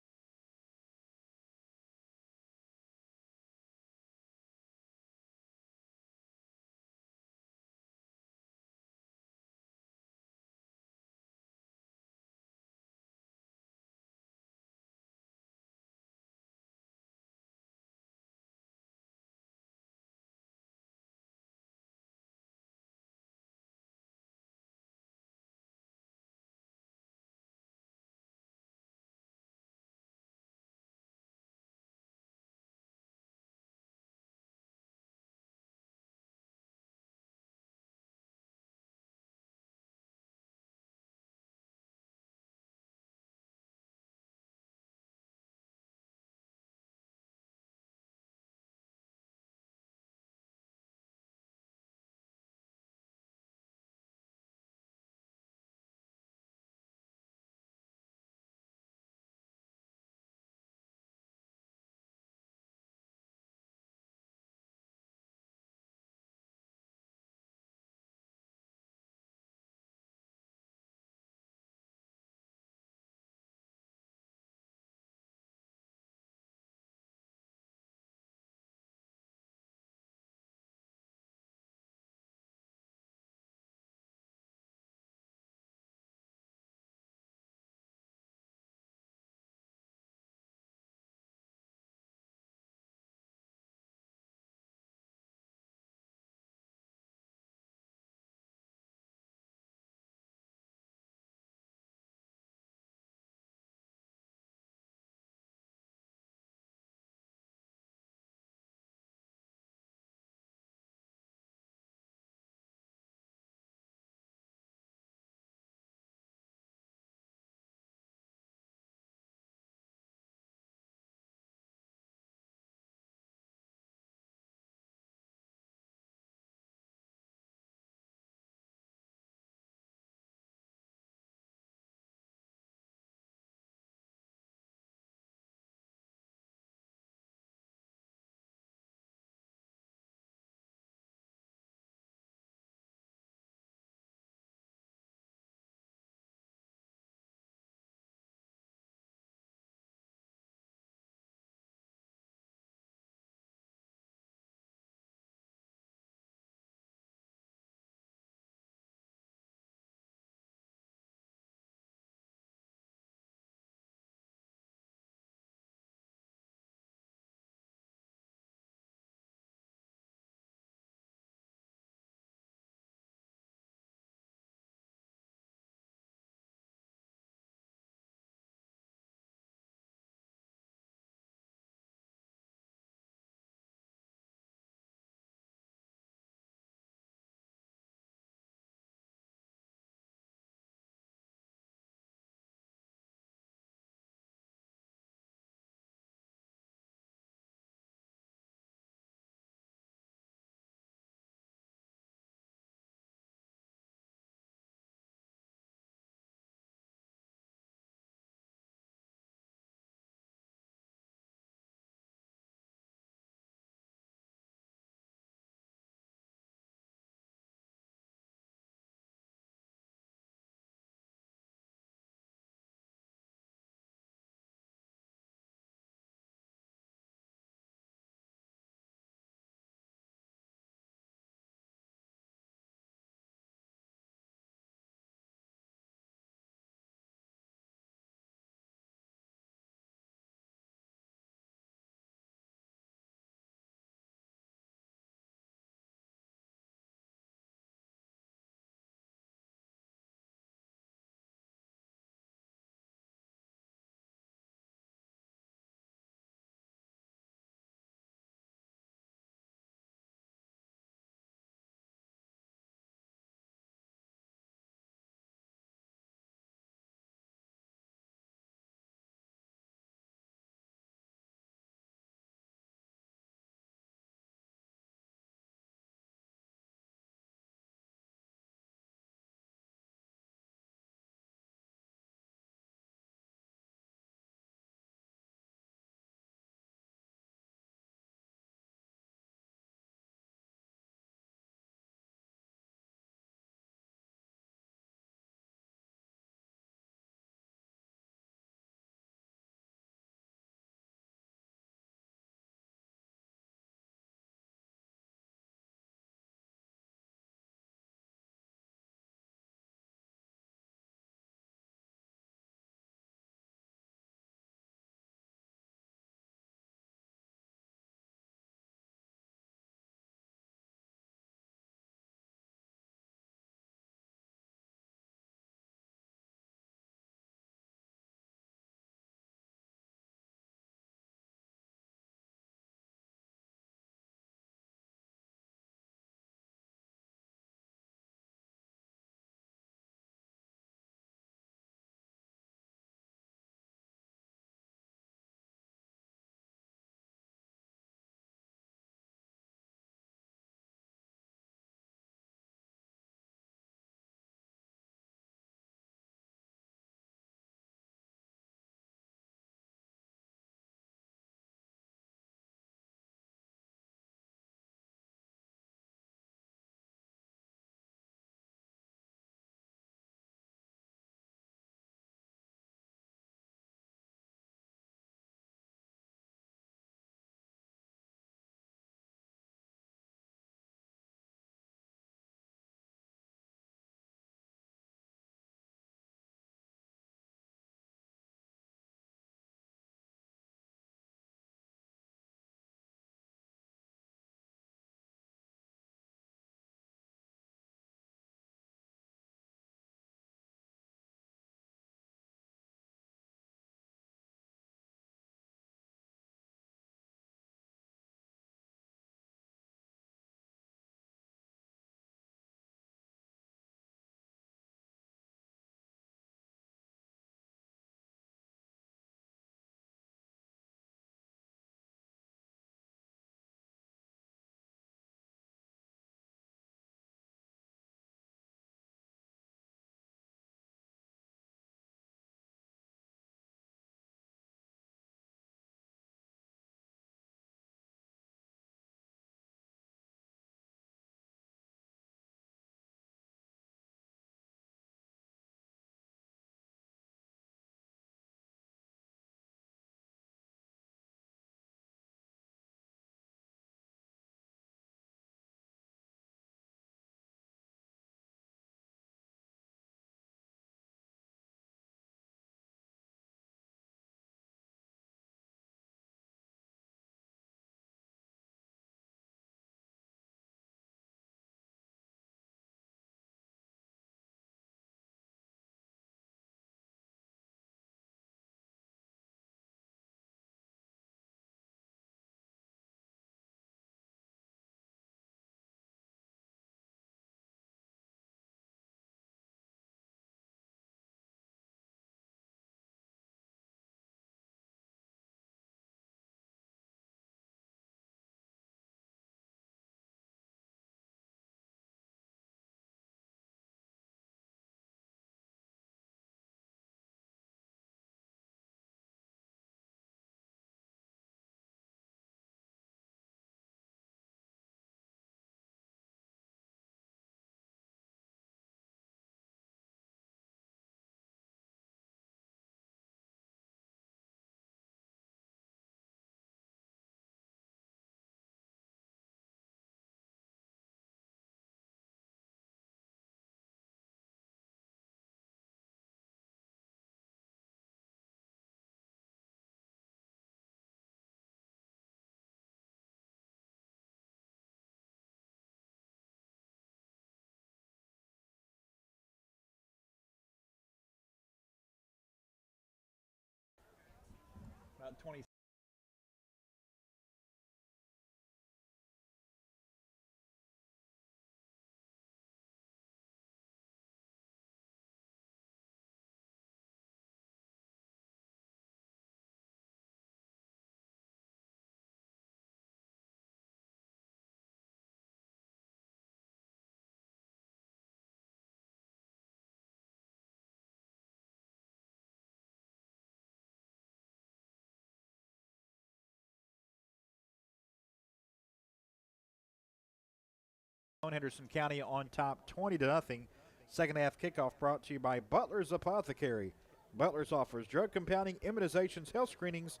Henderson County on top 20-0. Second half kickoff brought to you by Butler's Apothecary. Butler's offers drug compounding, immunizations, health screenings,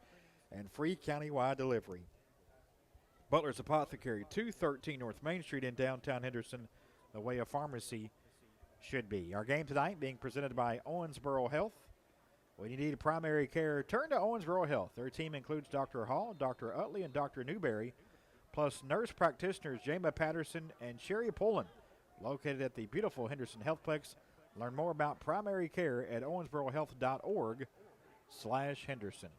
and free countywide delivery. Butler's Apothecary, 213 North Main Street in downtown Henderson, the way a pharmacy should be. Our game tonight being presented by Owensboro Health. When you need primary care, turn to Owensboro Health. Their team includes Dr. Hall, Dr. Utley, and Dr. Newberry, plus nurse practitioners Jama Patterson and Sherry Pullen, located at the beautiful Henderson Healthplex. Learn more about primary care at owensborohealth.org/Henderson.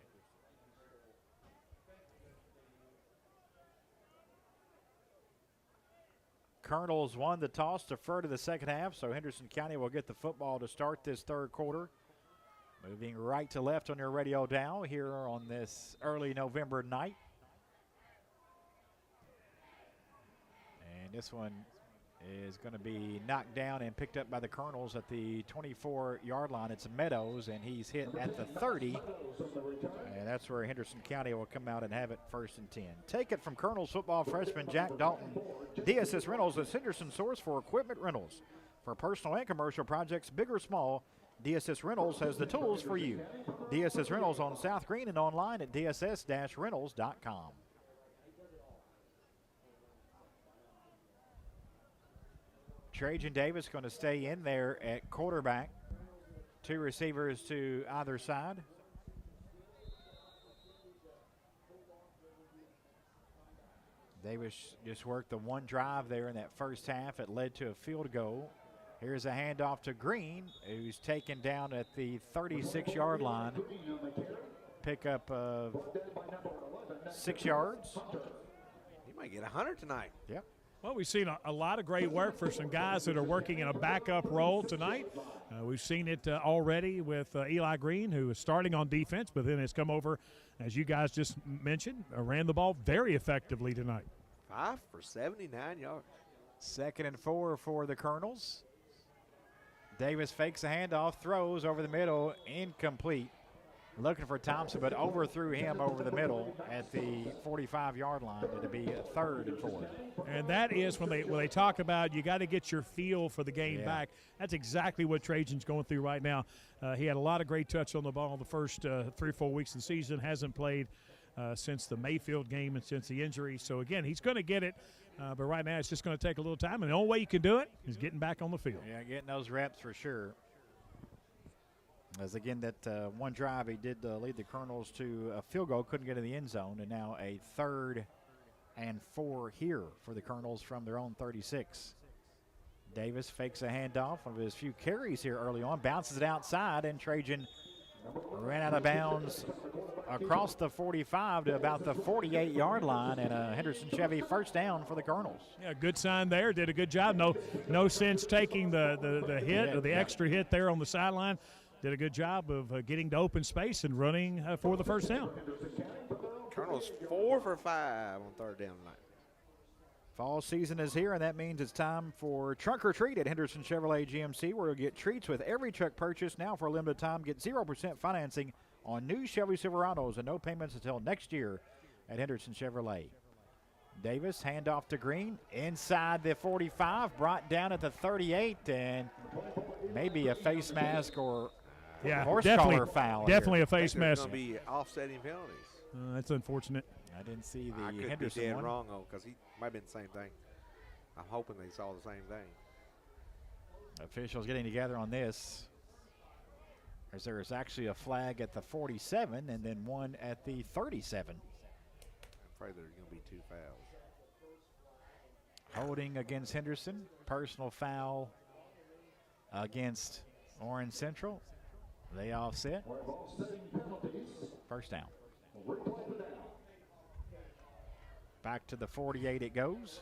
Colonels won the toss, defer to the second half, so Henderson County will get the football to start this third quarter. Moving right to left on your radio dial here on this early November night. And this one is going to be knocked down and picked up by the Colonels at the 24-yard line. It's Meadows, and he's hit at the 30. And that's where Henderson County will come out and have it 1st and 10. Take it from Colonels football freshman Jack Dalton. DSS Rentals is Henderson's source for equipment rentals. For personal and commercial projects, big or small, DSS Rentals has the tools for you. DSS Rentals on South Green and online at dss-rentals.com. Trajan Davis going to stay in there at quarterback. 2 receivers to either side. Davis just worked the one drive there in that first half. It led to a field goal. Here's a handoff to Green, who's taken down at the 36-yard line. Pickup of 6 yards. He might get 100 tonight. Yep. Well, we've seen a lot of great work for some guys that are working in a backup role tonight. We've seen it already with Eli Green, who is starting on defense, but then has come over, as you guys just mentioned, ran the ball very effectively tonight. 5 for 79 yards. 2nd and 4 for the Colonels. Davis fakes a handoff, throws over the middle, incomplete. Looking for Thompson, but overthrew him over the middle at the 45-yard line. It'll be a 3rd and 4. And that is when they talk about you got to get your feel for the game back. That's exactly what Trajan's going through right now. He had a lot of great touch on the ball the first 3 or 4 weeks of the season. Hasn't played since the Mayfield game and since the injury. So, again, he's going to get it. But right now it's just going to take a little time. And the only way you can do it is getting back on the field. Yeah, getting those reps for sure. As again, that one drive, he did lead the Colonels to a field goal, couldn't get in the end zone, and now a 3rd and 4 here for the Colonels from their own 36. Davis fakes a handoff of his few carries here early on, bounces it outside, and Trajan ran out of bounds across the 45 to about the 48-yard line, and a Henderson Chevy first down for the Colonels. Yeah, good sign there. Did a good job. No sense taking the hit or the extra hit there on the sideline. Did a good job of getting to open space and running for the first down. Colonels 4 for 5 on 3rd down tonight. Fall season is here, and that means it's time for Trunk or Treat at Henderson Chevrolet GMC, where you'll get treats with every truck purchase. Now for a limited time, get 0% financing on new Chevy Silverados and no payments until next year at Henderson Chevrolet. Davis, handoff to Green, inside the 45, brought down at the 38, and maybe a face mask or horse collar foul. Definitely here. a face mask. Going to be offsetting penalties. That's unfortunate. I didn't see the I could Henderson be dead one. wrong, because he might have been the same thing. I'm hoping they saw the same thing. Officials getting together on this, as there is actually a flag at the 47 and then one at the 37. I'm afraid there's going to be 2 fouls. Holding against Henderson, personal foul against Orange Central. They offset. First down. Back to the 48 it goes.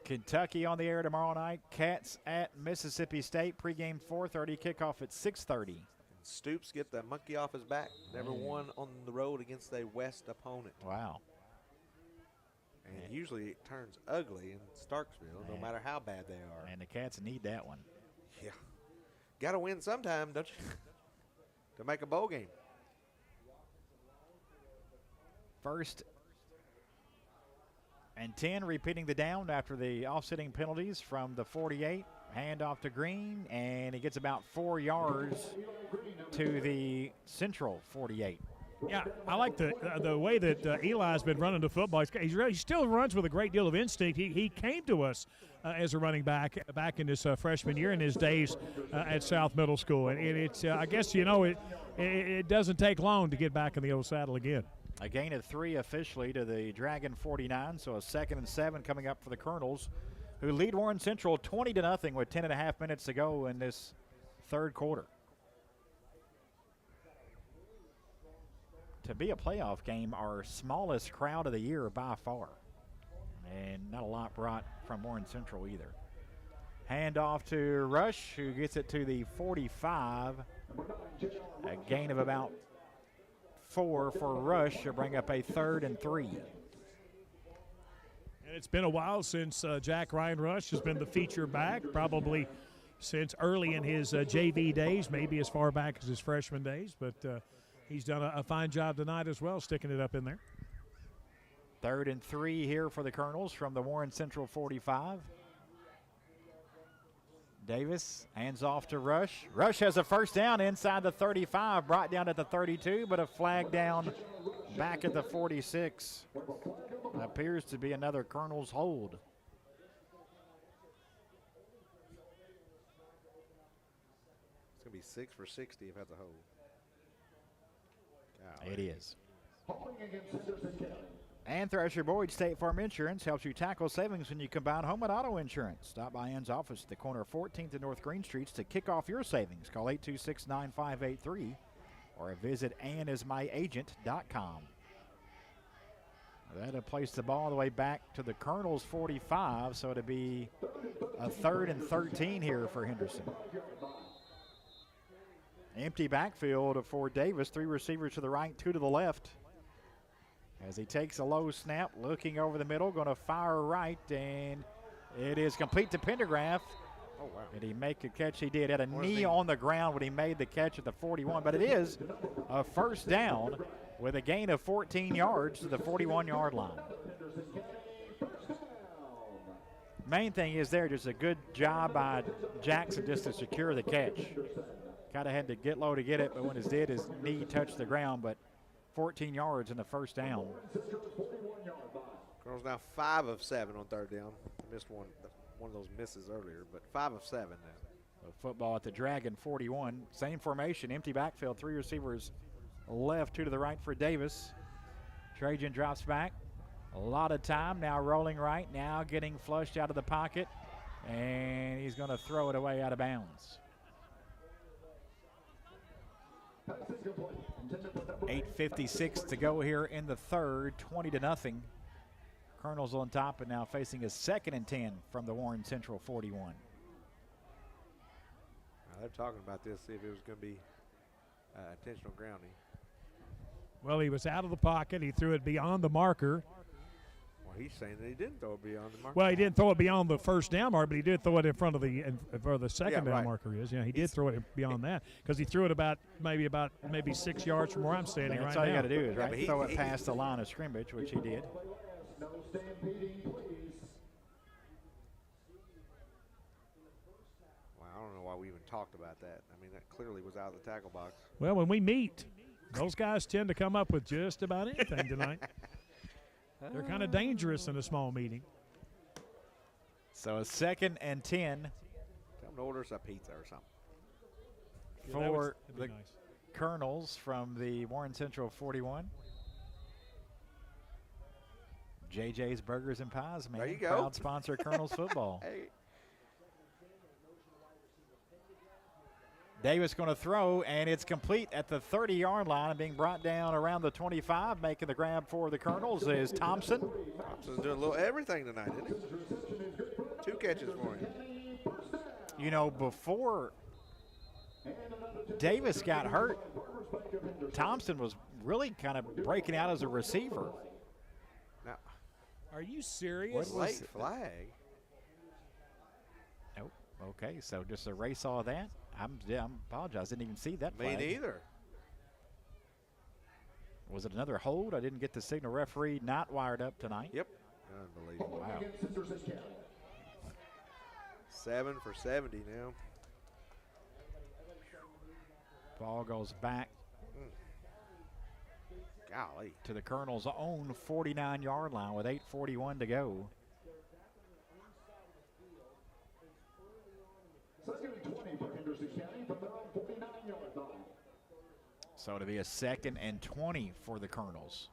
Kentucky on the air tomorrow night. Cats at Mississippi State. Pregame 4:30, kickoff at 6:30. Stoops get the monkey off his back. Never won on the road against a West opponent. Wow. And usually it turns ugly in Starksville, no matter how bad they are. And the Cats need that one. Yeah. Got to win sometime, don't you? To make a bowl game. First and 10 repeating the down after the offsetting penalties from the 48. Hand off to Green, and he gets about 4 yards to the central 48. Yeah, I like the way that Eli's been running the football. He still runs with a great deal of instinct. He came to us as a running back in his freshman year in his days at South Middle School. And it's I guess, it doesn't take long to get back in the old saddle again. A gain of 3 officially to the Dragon 49, so a 2nd and 7 coming up for the Colonels, who lead Warren Central 20-0 with 10.5 minutes to go in this third quarter. To be a playoff game, our smallest crowd of the year by far. And not a lot brought from Warren Central either. Hand off to Rush, who gets it to the 45. A gain of about 4 for Rush to bring up a 3rd and 3. And it's been a while since Jack Ryan Rush has been the feature back, probably since early in his JV days, maybe as far back as his freshman days. But he's done a fine job tonight as well, sticking it up in there. 3rd and 3 here for the Colonels from the Warren Central 45. Davis hands off to Rush. Rush has a first down inside the 35, brought down at the 32, but a flag down back at the 46. Appears to be another Colonels hold. It's going to be 6 for 60 if that's a hold. It is. And Thrasher Boyd State Farm Insurance helps you tackle savings when you combine home and auto insurance. Stop by Ann's office at the corner of 14th and North Green Streets to kick off your savings. Call 826-9583 or visit AnnIsMyAgent.com. That'll place the ball all the way back to the Colonels 45, so it'll be a 3rd and 13 here for Henderson. Empty backfield for Davis. 3 receivers to the right, 2 to the left. As he takes a low snap, looking over the middle, going to fire right, and it is complete to Pendergraft. Oh, wow. Did he make a catch? He did. Had a knee on the ground when he made the catch at the 41, but it is a first down with a gain of 14 yards to the 41-yard line. Main thing is there, just a good job by Jackson just to secure the catch. Kind of had to get low to get it, but when it did, his knee touched the ground, but 14 yards in the first down. Colonels now 5 of 7 on 3rd down. Missed one of those misses earlier, but 5 of 7 now. So football at the Dragon 41. Same formation, empty backfield, 3 receivers left, 2 to the right for Davis. Trajan drops back. A lot of time now, rolling right, now getting flushed out of the pocket, and he's going to throw it away out of bounds. 8:56 to go here in the third, 20-0. Colonels on top and now facing a 2nd and 10 from the Warren Central 41. Now they're talking about this, see if it was going to be intentional grounding. Well, he was out of the pocket. He threw it beyond the marker. Well, he's saying that he didn't throw it beyond the marker. Well, he didn't throw it beyond the first down marker, but he did throw it in front of the second down right. marker is. Yeah, he did throw it beyond that because he threw it about maybe 6 yards from where I'm standing right now. That's all you got to do is throw it past the line of scrimmage, which he did. Wow, I don't know why we even talked about that. I mean, that clearly was out of the tackle box. Well, when we meet, those guys tend to come up with just about anything tonight. They're kind of dangerous in a small meeting. So a 2nd and 10 Tell them to order us a pizza or something. for the Nice. Colonels from the Warren Central 41. JJ's Burgers and Pies, man. There you go. Proud sponsor of Colonels football. Hey, Davis going to throw, and it's complete at the 30-yard line and being brought down around the 25. Making the grab for the Colonels is Thompson. Thompson's doing a little everything tonight, isn't he? 2 catches for him. You know, before Davis got hurt, Thompson was really kind of breaking out as a receiver. Now, Are you serious? late flag. Nope. Okay, so just a race all that. I apologize. Didn't even see that Me flag. neither. Was it another hold? I didn't get the signal. Referee not wired up tonight. Yep. Unbelievable. Wow. Against Henderson County. 7 for 70 now. Ball goes back Golly. to the Colonels' own 49-yard line with 8:41 to go. Second and 20 for Henderson County from their own 49-yard line. So it'll be a 2nd and 20 for the Colonels.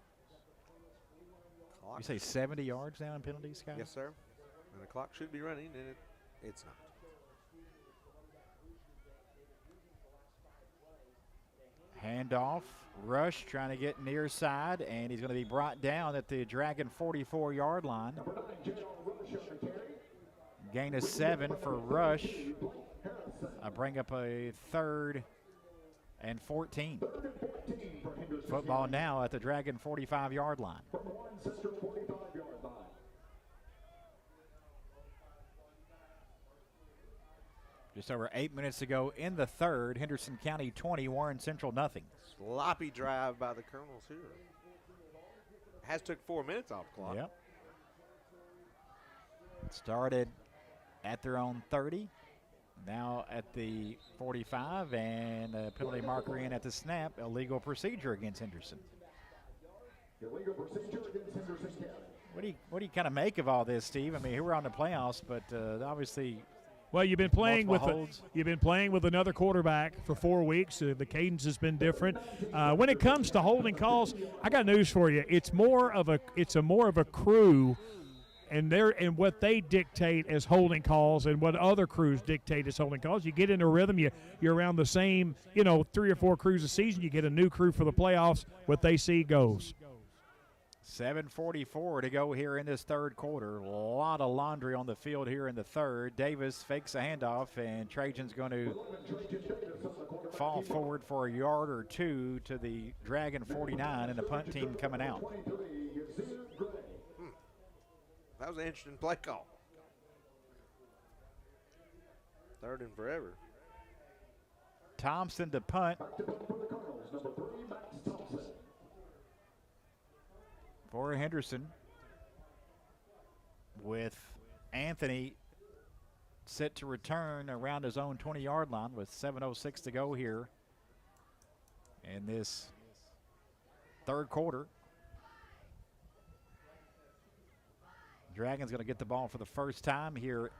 Clock. You say 70 yards now in penalties, Scott? Yes, sir. And the clock should be running, and it's not. Handoff, Rush trying to get near side, and he's going to be brought down at the Dragon 44-yard line. Number 9, J.R. Rush on the carry. Gain of 7 for Rush. Bring up a 3rd and 14. 3rd and 14 for Henderson Football County. now at the Dragon 45-yard line. From the Warren Central 45-yard line. Just over 8 minutes to go in the 3rd. Henderson County 20, Warren Central nothing. Sloppy drive by the Colonels here. Has took 4 minutes off the clock. Yep. Started at their own 30. Now at the 45, and a penalty marker in at the snap. Illegal procedure against Henderson. Illegal procedure against Henderson County. What do you kind of make of all this, Steve? I mean, here we're on the playoffs, but obviously. Well, you've been playing Multiple with another quarterback for 4 weeks. The cadence has been different. When it comes to holding calls, I got news for you. It's more of a crew, and what they dictate as holding calls, and what other crews dictate as holding calls. You get in a rhythm. You're around the same, 3 or 4 crews a season. You get a new crew for the playoffs. What they see goes. 7:44 to go here in this 3rd quarter. A lot of laundry on the field here in the 3rd. Davis fakes a handoff, and Trajan's going to fall forward for a yard or 2 to the Dragon 49, and the punt team coming out. That was an interesting play call. 3rd and forever. Thompson to punt. Back to punt for the Colonels. Number 3, Max Thompson. For Henderson, with Anthony set to return around his own 20-yard line with 7:06 to go here in this 3rd quarter. Dragons going to get the ball for the first time here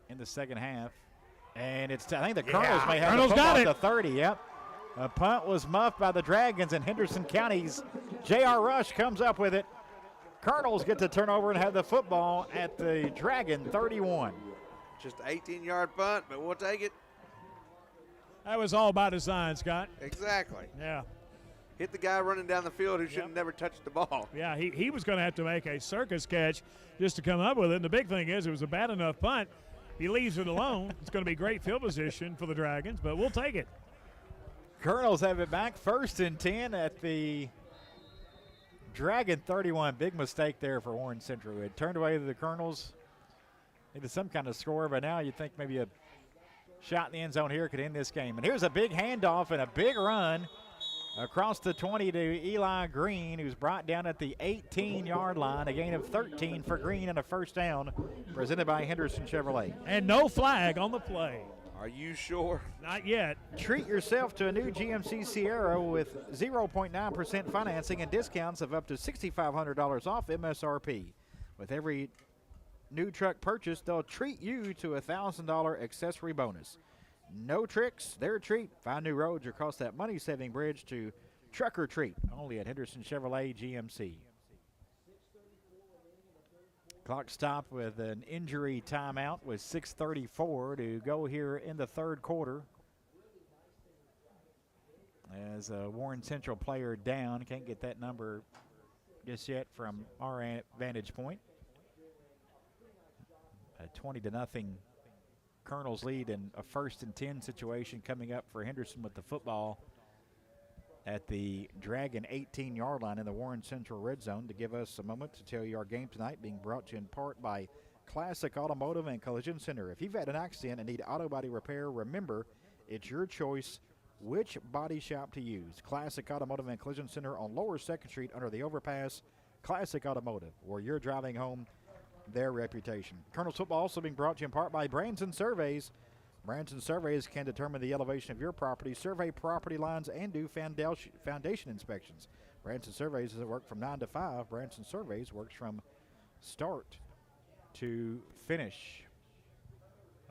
in the 2nd half, and I think the Colonels may have Colonels the got football it. at the 30. Yep. A punt was muffed by the Dragons, and Henderson County's J.R. Rush comes up with it. Colonels get the turnover and have the football at the Dragon 31. Just an 18-yard punt, but we'll take it. That was all by design, Scott. Exactly. Yeah. Hit the guy running down the field who should have never touched the ball. Yeah, he was going to have to make a circus catch just to come up with it. And the big thing is it was a bad enough punt. He leaves it alone. It's going to be great field position for the Dragons, but we'll take it. Colonels have it back 1st and 10 at the Dragon 31. Big mistake there for Warren Central. It turned away to the Colonels. Needed some kind of score, but now you'd think maybe a shot in the end zone here could end this game. And here's a big handoff and a big run across the 20 to Eli Green, who's brought down at the 18-yard line. A gain of 13 for Green and a 1st down, presented by Henderson Chevrolet. And no flag on the play. Are you sure? Not yet. Treat yourself to a new GMC Sierra with 0.9% financing and discounts of up to $6,500 off MSRP. With every new truck purchase, they'll treat you to a $1,000 accessory bonus. No tricks, their treat. Find new roads across that money-saving bridge to Truck or Treat, only at Henderson Chevrolet GMC. Clock stopped with an injury timeout with 6:34 to go here in the 3rd quarter. As a Warren Central player down, can't get that number just yet from our vantage point. A 20-0 Colonels lead in a 1st and 10 situation coming up for Henderson with the football at the Dragon 18-yard line in the Warren Central red zone. To give us a moment to tell you our game tonight being brought to you in part by Classic Automotive and Collision Center. If you've had an accident and need auto body repair, remember it's your choice which body shop to use. Classic Automotive and Collision Center on Lower 2nd Street under the overpass. Classic Automotive, where you're driving home their reputation. Colonel's football also being brought to you in part by Branson Surveys. Branson Surveys can determine the elevation of your property, survey property lines, and do foundation inspections. Branson Surveys doesn't work from 9 to 5. Branson Surveys works from start to finish.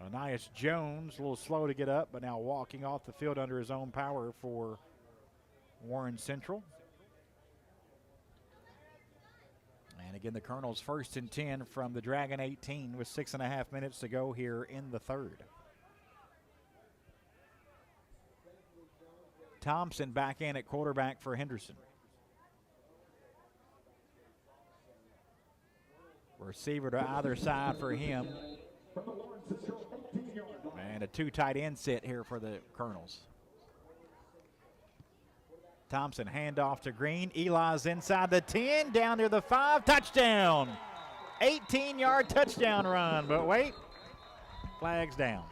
Anias Jones, a little slow to get up, but now walking off the field under his own power for Warren Central. And again, the Colonels 1st and 10 from the Dragon 18 with 6.5 minutes to go here in the third. Thompson back in at quarterback for Henderson. Receiver to either side for him. And a 2 tight end set here for the Colonels. Thompson handoff to Green. Eli's inside the 10, down near the 5, touchdown. 18-yard touchdown run, but wait, flag's down.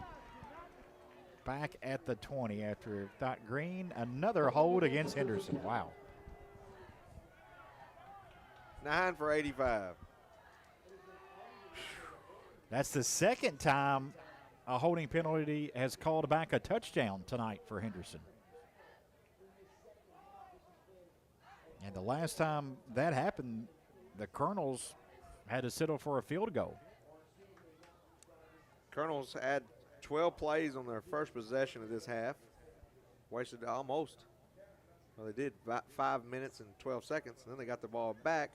Back at the 20 after thought Green, another hold against Henderson. Wow. 9 for 85. That's the second time a holding penalty has called back a touchdown tonight for Henderson. And the last time that happened, the Colonels had to settle for a field goal. Colonels had 12 plays on their first possession of this half. Wasted almost. Well, they did 5 minutes and 12 seconds, and then they got the ball back.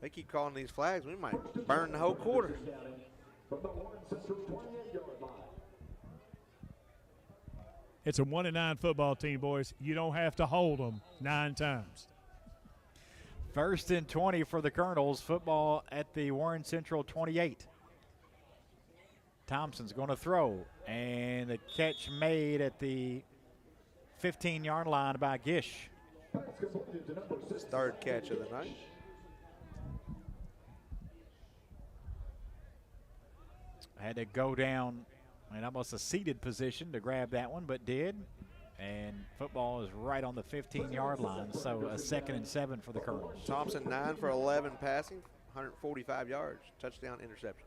They keep calling these flags. We might burn the whole quarter. It's a 1-9 football team, boys. You don't have to hold them 9 times. 1st and 20 for the Colonels. Football at the Warren Central 28. Thompson's going to throw, and the catch made at the 15-yard line by Gish. His 3rd catch of the night. Had to go down in almost a seated position to grab that one, but did. And football is right on the 15-yard line, so a 2nd and 7 for the Colonels. Thompson 9 for 11 passing, 145 yards, touchdown, interception.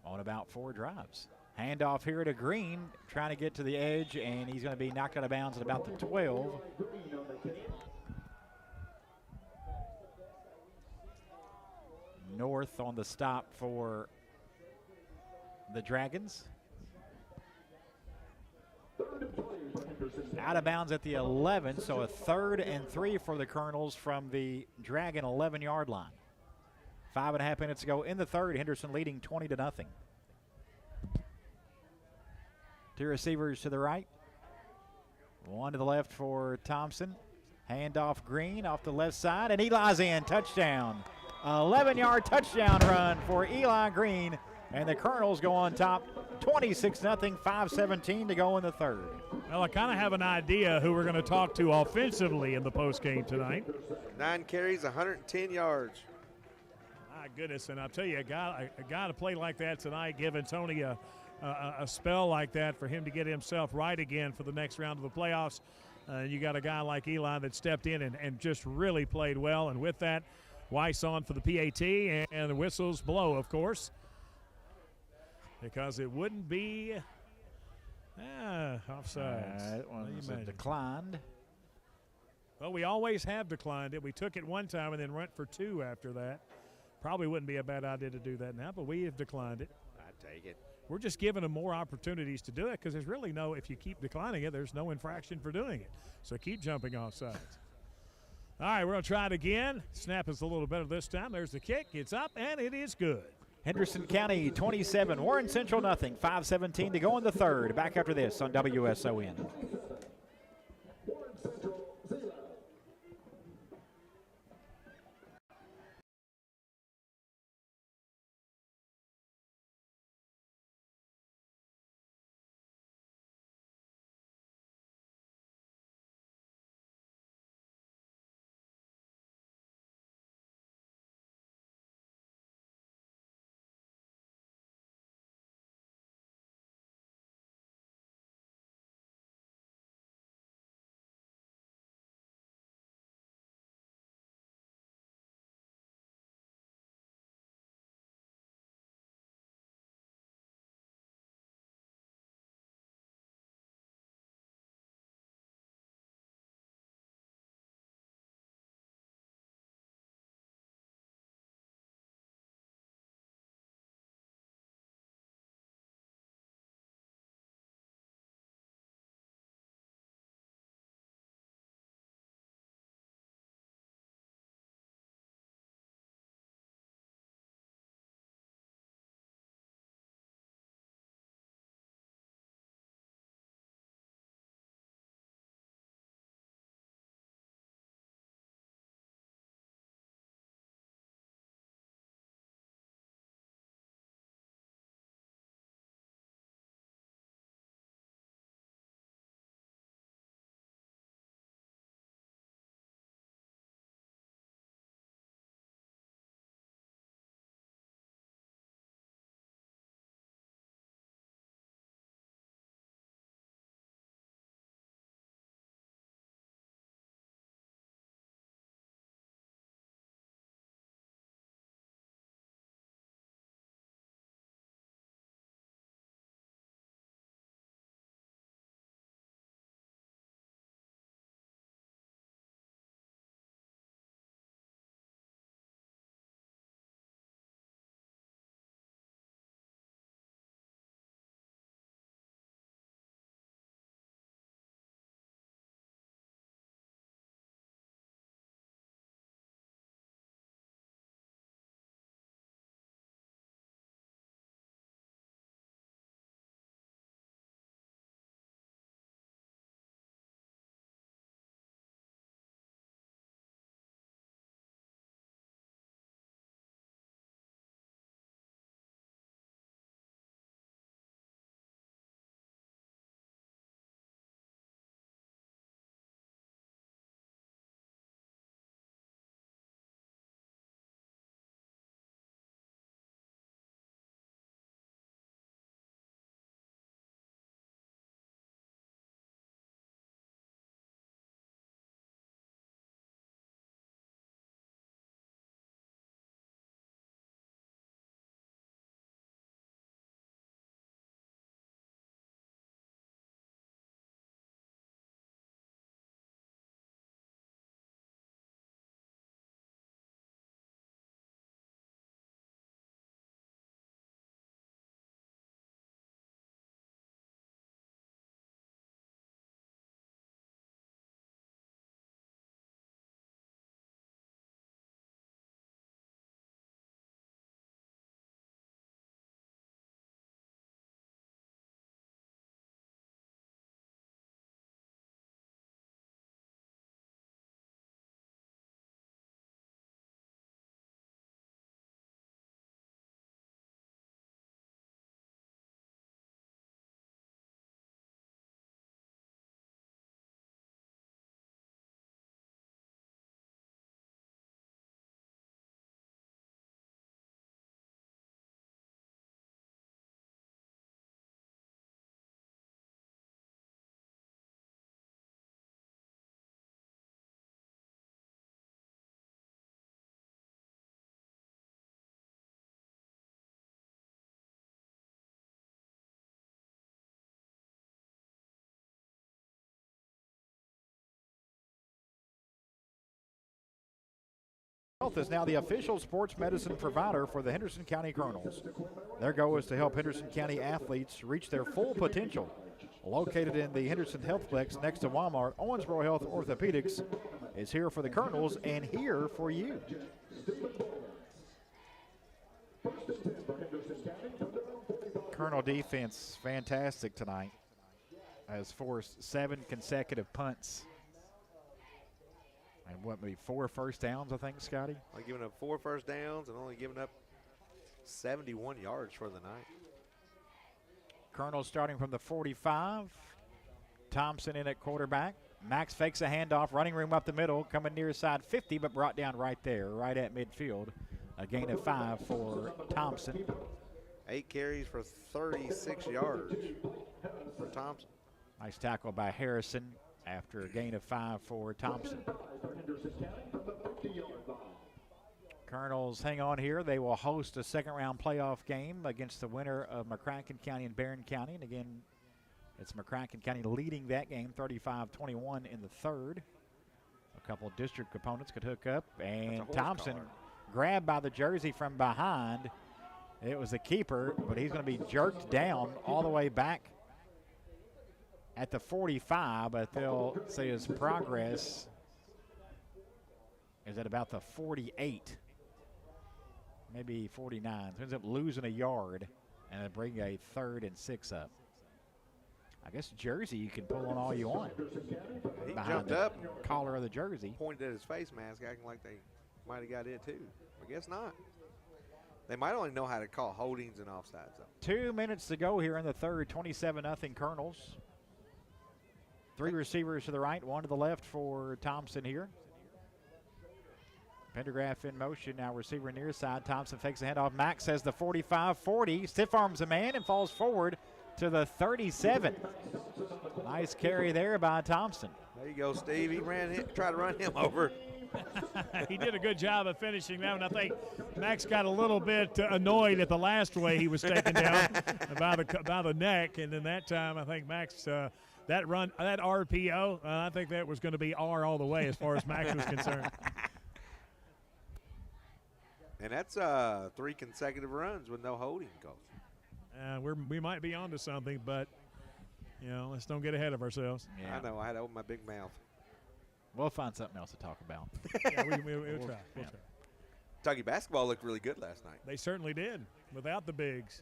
On about 4 drives. Handoff here to Green, trying to get to the edge, and he's going to be knocked out of bounds at about the 12. North on the stop for the Dragons. Out of bounds at the 11, so a 3rd and 3 for the Colonels from the Dragon 11-yard line. 5.5 minutes ago in the third, Henderson leading 20-0. 2 receivers to the right. 1 to the left for Thompson. Handoff Green off the left side, and Eli's in, touchdown. 11-yard touchdown run for Eli Green, and the Colonels go on top 26-0, 5:17 to go in the third. Well, I kind of have an idea who we're going to talk to offensively in the postgame tonight. 9 carries, 110 yards. My goodness, and I'll tell you, a guy to play like that tonight, giving Tony a spell like that for him to get himself right again for the next round of the playoffs. You got a guy like Eli that stepped in and just really played well, and with that, Weiss on for the PAT, and the whistles blow, of course, because it wouldn't be offsides. That one was declined. Well, we always have declined it. We took it one time and then went for 2 after that. Probably wouldn't be a bad idea to do that now, but we have declined it. I take it. We're just giving them more opportunities to do it because there's really no, if you keep declining it, there's no infraction for doing it. So keep jumping off sides. All right, we're going to try it again. Snap is a little better this time. There's the kick. It's up, and it is good. Henderson County 27, Warren Central nothing. 5:17 to go in the third. Back after this on WSON. Health is now the official sports medicine provider for the Henderson County Colonels. Their goal is to help Henderson County athletes reach their full potential. Located in the Henderson Healthplex next to Walmart, Owensboro Health Orthopedics is here for the Colonels and here for you. Colonel defense fantastic tonight. Has forced 7 consecutive punts. And what, maybe 4 first downs, I think, Scotty? Only giving up 4 first downs and only giving up 71 yards for the night. Colonels starting from the 45. Thompson in at quarterback. Max fakes a handoff, running room up the middle, coming near side 50, but brought down right there, right at midfield. A gain of 5 for Thompson. 8 carries for 36 yards for Thompson. Nice tackle by Harrison after a gain of 5 for Thompson. Colonels hang on here. They will host a second-round playoff game against the winner of McCracken County and Barron County. And again, it's McCracken County leading that game 35-21 in the third. A couple district opponents could hook up. And Thompson grabbed by the jersey from behind. It was the keeper, but he's going to be jerked down all the way back at the 45, but they'll say his progress is at about the 48, maybe 49. So ends up losing a yard, and they bring a 3rd and 6 up. I guess jersey you can pull on all you want. He jumped up, collar of the jersey. Pointed at his face mask, acting like they might have got it too. I guess not. They might only know how to call holdings and offsides, though. 2 minutes to go here in the third, 27-0 Colonels. 3 receivers to the right, 1 to the left for Thompson here. Pendergraph in motion, now receiver near side. Thompson fakes a handoff. Max has the 45-40, stiff arms a man and falls forward to the 37. Nice carry there by Thompson. There you go, Steve. He tried to run him over. He did a good job of finishing that one. I think Max got a little bit annoyed at the last way he was taken down by the neck, and then that time I think Max that RPO, I think that was going to be R all the way as far as Max was concerned. And that's 3 consecutive runs with no holding calls. We might be onto something, but let's don't get ahead of ourselves. Yeah. I know. I had to open my big mouth. We'll find something else to talk about. Yeah, we'll try. We'll try. Kentucky basketball looked really good last night. They certainly did, without the bigs.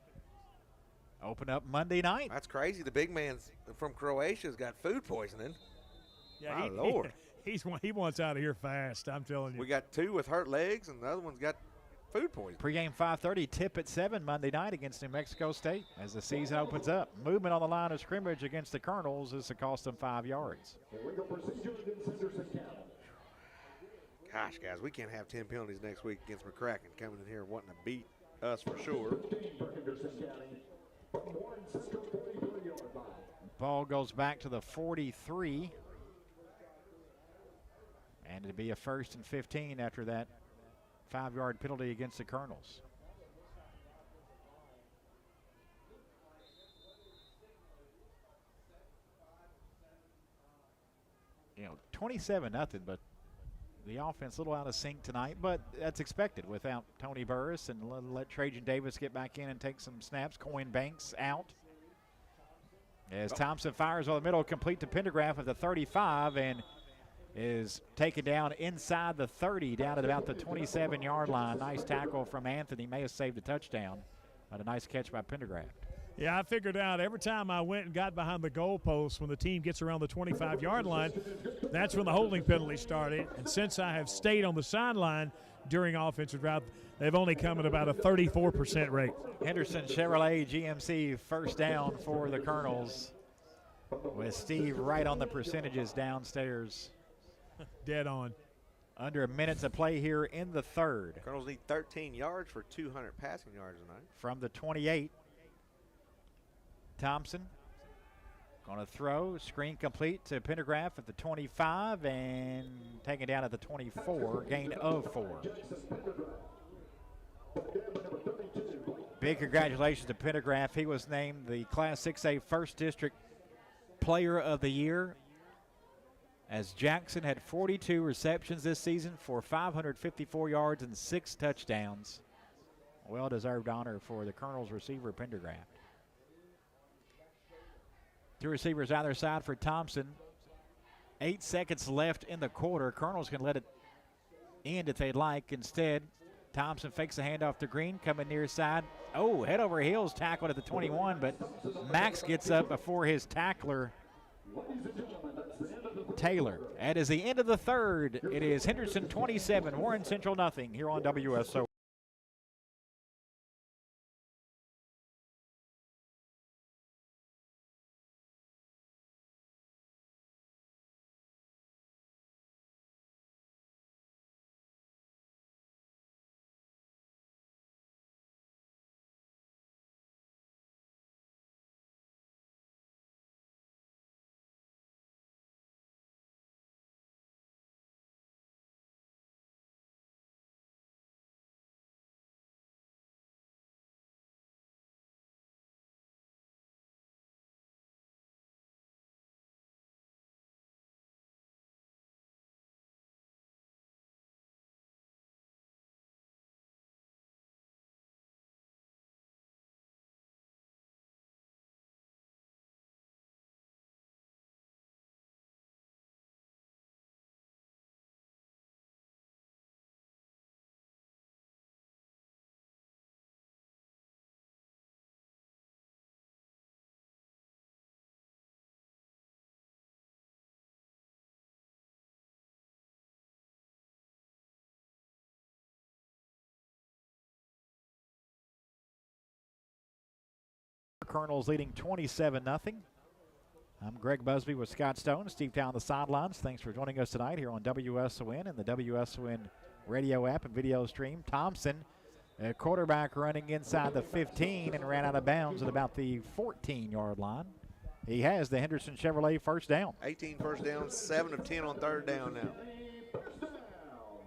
Open up Monday night. That's crazy. The big man from Croatia's got food poisoning. Yeah, my Lord. He wants out of here fast, I'm telling you. We got 2 with hurt legs, and the other one's got food poisoning. Pre-game 5:30, tip at 7 Monday night against New Mexico State as the season opens up. Movement on the line of scrimmage against the Colonels is to cost them 5 yards. Gosh, guys, we can't have 10 penalties next week against McCracken coming in here wanting to beat us for sure. Ball goes back to the 43. And it'd be a 1st and 15 after that 5-yard penalty against the Colonels. 27-0, but the offense a little out of sync tonight, but that's expected without Tony Burris, and let Trajan Davis get back in and take some snaps. Coin Banks out. As Thompson fires on the middle, complete to Pendergraph at the 35, and is taken down inside the 30, down at about the 27-yard line. Nice tackle from Anthony. May have saved a touchdown, but a nice catch by Pendergraph. Yeah, I figured out every time I went and got behind the goalpost when the team gets around the 25-yard line, that's when the holding penalty started. And since I have stayed on the sideline during offensive drive, they've only come at about a 34% rate. Henderson Chevrolet GMC first down for the Colonels, with Steve right on the percentages downstairs. Dead on. Under a minute to play here in the third. Colonels need 13 yards for 200 passing yards tonight. From the 28, Thompson going to throw, screen complete to Pendergraph at the 25 and taken down at the 24, gain of 4. Big congratulations to Pendergraph. He was named the Class 6A First District Player of the Year as Jackson had 42 receptions this season for 554 yards and 6 touchdowns. Well-deserved honor for the Colonels receiver, Pendergraft. 2 receivers either side for Thompson. 8 seconds left in the quarter. Colonels can let it end if they'd like. Instead, Thompson fakes a handoff to Green, coming near side. Oh, head over heels tackled at the 21, but Max gets up before his tackler, Taylor. That is the end of the third. It is Henderson 27, Warren Central nothing here on WSO. Colonels leading 27-0. I'm Greg Busby with Scott Stone. Steve Town on the sidelines. Thanks for joining us tonight here on WSON and the WSON radio app and video stream. Thompson, a quarterback, running inside the 15 and ran out of bounds at about the 14-yard line. He has the Henderson Chevrolet first down. 18 first downs, 7 of 10 on third down now.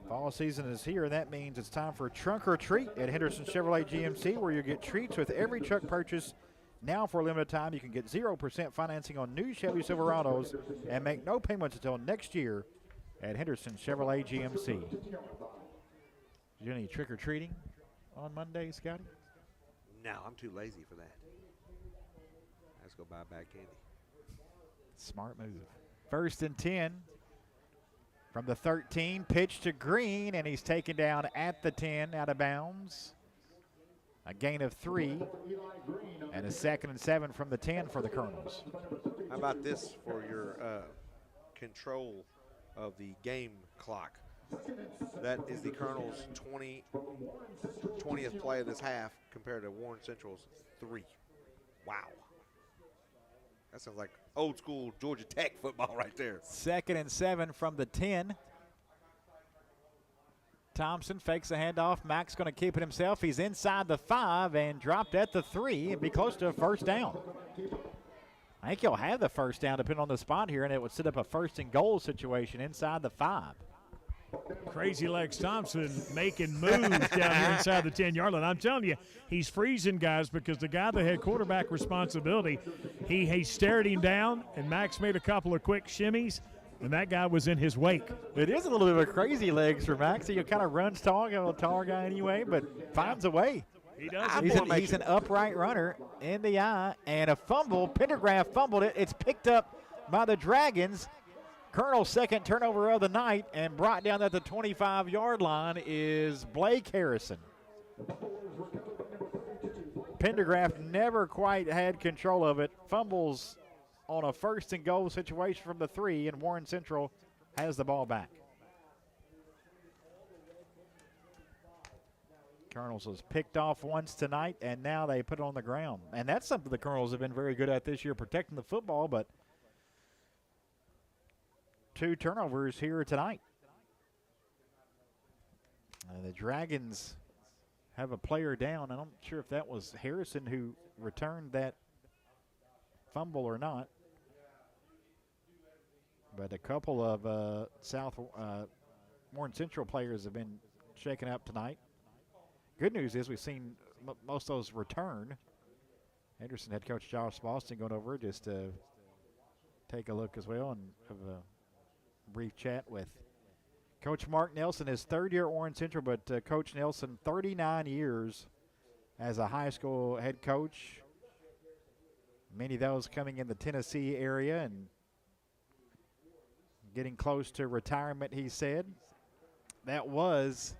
Fall season is here, and that means it's time for Trunk or Treat at Henderson Chevrolet GMC, where you get treats with every truck purchase. Now, for a limited time, you can get 0% financing on new Chevy Silverados and make no payments until next year at Henderson Chevrolet GMC. Did you do any trick-or-treating on Monday, Scotty? No, I'm too lazy for that. Let's go buy back candy. Smart move. 1st and 10 from the 13. Pitch to Green, and he's taken down at the 10, out of bounds. A gain of 3, and a 2nd and 7 from the 10 for the Colonels. How about this for your control of the game clock? That is the Colonels' 20th play of this half compared to Warren Central's 3. Wow. That sounds like old school Georgia Tech football right there. 2nd and 7 from the 10. Thompson fakes a handoff. Mack's going to keep it himself. He's inside the 5 and dropped at the 3 and be close to a first down. I think he'll have the first down depending on the spot here, and it would set up a 1st and goal situation inside the 5. Crazy Legs Thompson making moves down here inside the 10-yard line. I'm telling you, he's freezing guys because the guy that had quarterback responsibility, he stared him down, and Max made a couple of quick shimmies, and that guy was in his wake. It is a little bit of a crazy legs for Max. He kind of runs tall, a tall guy anyway, but finds a way. He does. He's an upright runner in the eye, and a fumble. Pendergraft fumbled it. It's picked up by the Dragons. Colonel's 2nd turnover of the night, and brought down at the 25-yard line is Blake Harrison. Pendergraft never quite had control of it. Fumbles on a 1st and goal situation from the 3, and Warren Central has the ball back. Colonels was picked off once tonight, and now they put it on the ground. And that's something the Colonels have been very good at this year, protecting the football, but 2 turnovers here tonight. The Dragons have a player down. I'm not sure if that was Harrison who returned that fumble or not. But a couple of Warren Central players have been shaken up tonight. Good news is we've seen most of those return. Henderson head coach Josh Boston going over just to take a look as well and have brief chat with Coach Mark Nelson, his third year at Warren Central, but Coach Nelson, 39 years as a high school head coach. Many of those coming in the Tennessee area and getting close to retirement, he said. That was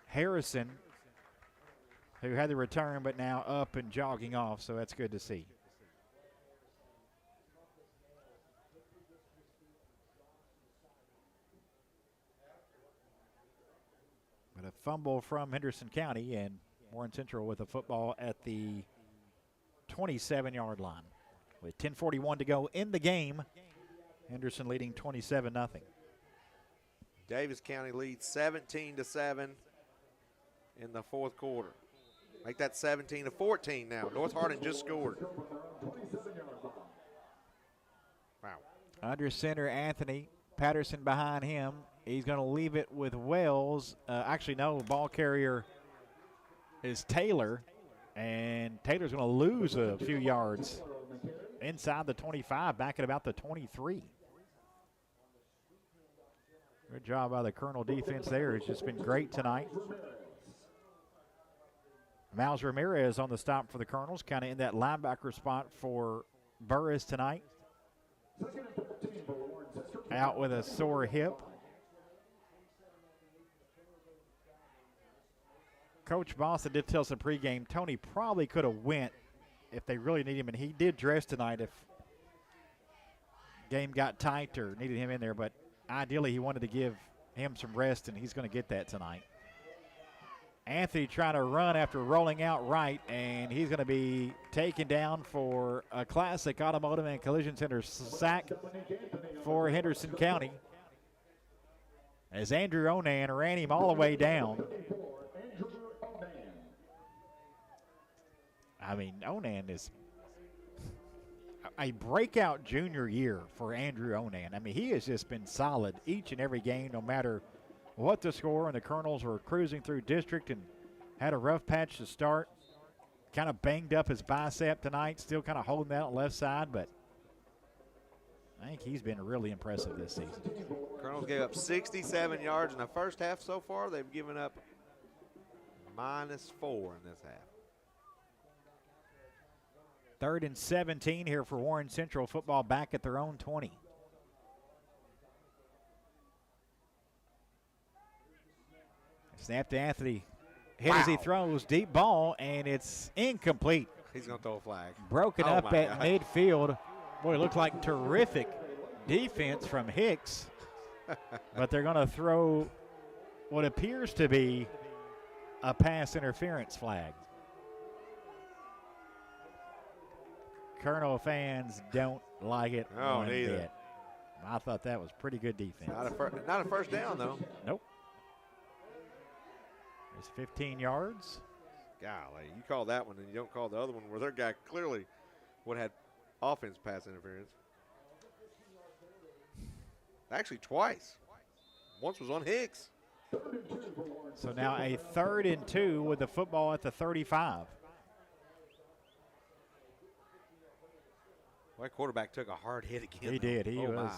Harrison, who had the return but now up and jogging off, so that's good to see. But a fumble from Henderson County, and Warren Central with a football at the 27-yard line. With 10:41 to go in the game, Henderson leading 27-0. Davis County leads 17-7 in the fourth quarter. Make that 17-14 now. North Hardin just scored. Wow. Under center, Anthony Patterson behind him. He's going to leave it with Wells. Actually, no, ball carrier is Taylor, and Taylor's going to lose a few yards inside the 25, back at about the 23. Good job by the Colonel defense there. It's just been great tonight. Miles Ramirez on the stop for the Colonels, kind of in that linebacker spot for Burris tonight. Out with a sore hip. Coach Boston did tell us in pregame Tony probably could have went if they really need him, and he did dress tonight if game got tight or needed him in there, but ideally he wanted to give him some rest, and he's going to get that tonight. Anthony trying to run after rolling out right, and he's going to be taken down for a classic automotive and collision center sack for Henderson County, as Andrew Onan ran him all the way down. I mean, Onan is a breakout junior year for Andrew Onan. I mean, he has just been solid each and every game, no matter what the score. And the Colonels were cruising through district and had a rough patch to start. Kind of banged up his bicep tonight, still kind of holding that on the left side, but I think he's been really impressive this season. Colonels gave up 67 yards in the first half so far. They've given up -4 in this half. 3rd and 17 here for Warren Central. Football back at their own 20. Snap to Anthony. Hit as he throws. Deep ball, and it's incomplete. He's going to throw a flag. Broken up at midfield. Boy, it looked like terrific defense from Hicks. But they're going to throw what appears to be a pass interference flag. Colonel fans don't like it one bit. I thought that was pretty good defense. Not a first down, though. Nope. It's 15 yards. Golly, you call that one and you don't call the other one where their guy clearly would have had offense pass interference. Actually, twice. Once was on Hicks. So now a 3rd and 2 with the football at the 35. Well, that quarterback took a hard hit again. He did. He was.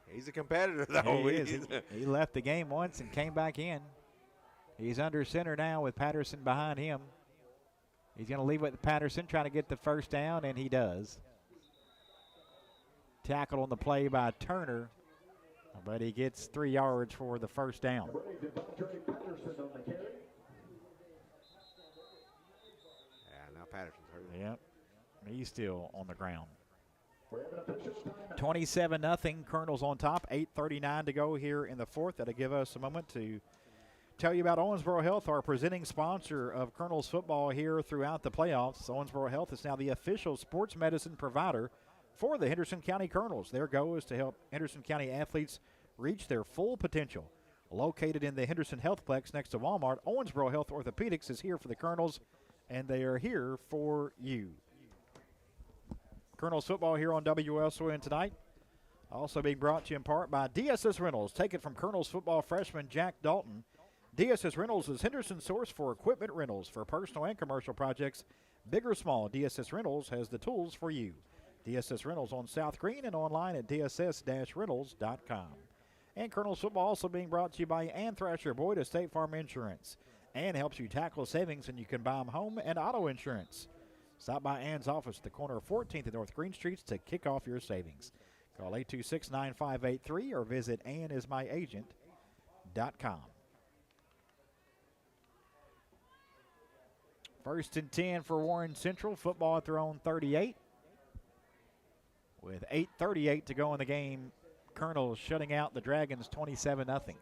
He's a competitor, though. He is. He left the game once and came back in. He's under center now with Patterson behind him. He's going to leave with Patterson, trying to get the first down, and he does. Tackled on the play by Turner, but he gets 3 yards for the first down. Yeah, now Patterson's hurt. Yep. He's still on the ground. 27-0. Colonels on top. 8:39 to go here in the fourth. That'll give us a moment to tell you about Owensboro Health, our presenting sponsor of Colonels football here throughout the playoffs. Owensboro Health is now the official sports medicine provider for the Henderson County Colonels. Their goal is to help Henderson County athletes reach their full potential. Located in the Henderson Healthplex next to Walmart, Owensboro Health Orthopedics is here for the Colonels, and they are here for you. Colonels football here on WSON tonight. Also being brought to you in part by DSS Rentals. Take it from Colonels football freshman Jack Dalton. DSS Rentals is Henderson's source for equipment rentals for personal and commercial projects, big or small. DSS Rentals has the tools for you. DSS Rentals on South Green and online at dss-rentals.com. And Colonel's football also being brought to you by Ann Thrasher Boyd of State Farm Insurance. Ann helps you tackle savings and you can buy them home and auto insurance. Stop by Ann's office at the corner of 14th and North Green Streets to kick off your savings. Call 826-9583 or visit AnnIsMyAgent.com. First and 10 for Warren Central. Football at their own 38. With 8:38 to go in the game, Colonel shutting out the Dragons 27-0.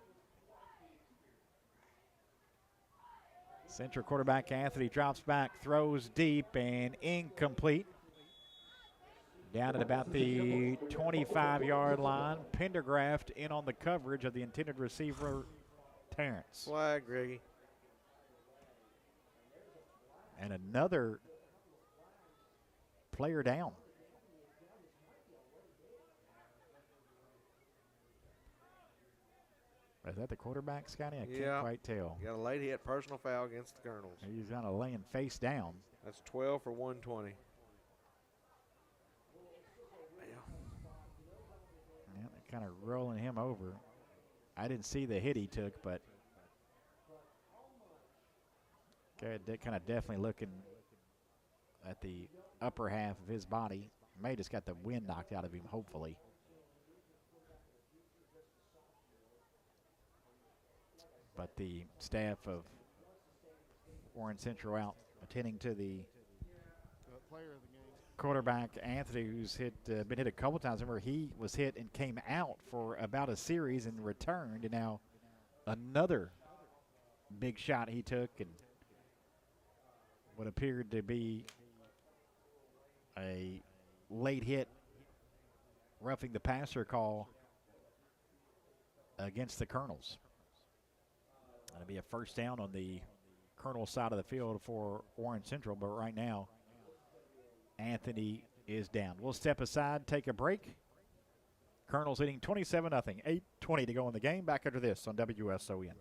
Central quarterback Anthony drops back, throws deep, and incomplete. Down at about the 25-yard line. Pendergraft in on the coverage of the intended receiver, Terrence. Flag, Greggy. And another player down. Is that the quarterback, Scotty? I can't quite tell. Got a late hit personal foul against the Colonels. He's kind of laying face down. That's 12 for 120. Yeah, they're kind of rolling him over. I didn't see the hit he took, but they're kind of definitely looking at the upper half of his body. May just got the wind knocked out of him, hopefully. But the staff of Warren Central out attending to the quarterback, Anthony, who's been hit a couple times. Remember, he was hit and came out for about a series and returned. And now another big shot he took and what appeared to be a late hit, roughing the passer call against the Colonels. That'll be a first down on the Colonel side of the field for Warren Central, but right now Anthony is down. We'll step aside, take a break. Colonel's leading 27-0, 8:20 to go in the game. Back after this on WSON.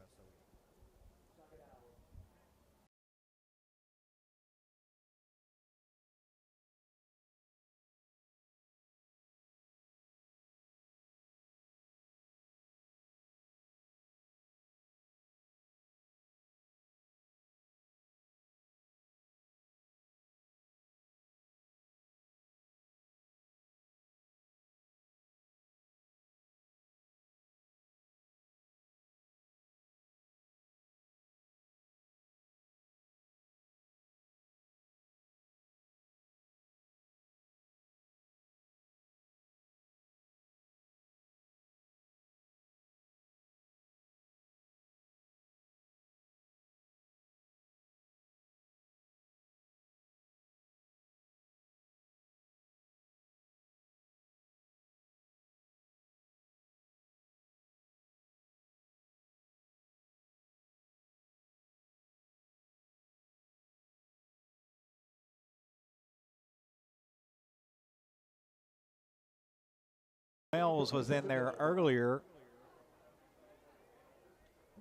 Wells was in there earlier,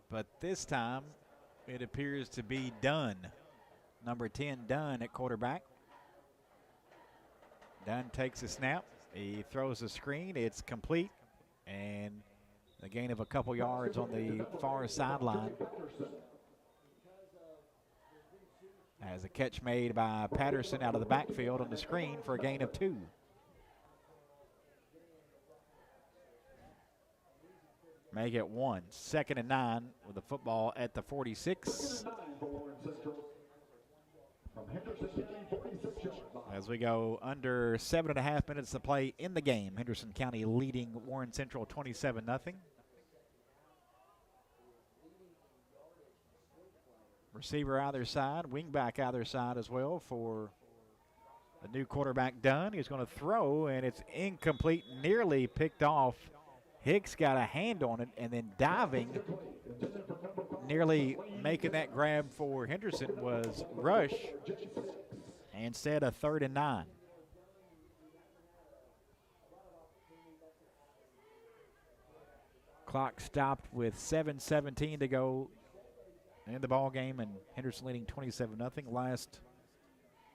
but this time it appears to be Dunn. Number 10, Dunn at quarterback. Dunn takes a snap. He throws a screen. It's complete. And a gain of a couple yards on the far sideline. As a catch made by Patterson out of the backfield on the screen for a gain of 2. Make it 1. 2nd and 9 with the football at the 46. As we go under 7.5 minutes to play in the game, Henderson County leading Warren Central 27-0. Receiver either side, wingback either side as well for the new quarterback Dunn. He's going to throw, and it's incomplete, nearly picked off. Hicks got a hand on it, and then diving, nearly making that grab for Henderson was Rush. Instead, a 3rd and 9. Clock stopped with 7:17 to go in the ball game, and Henderson leading 27-0. Last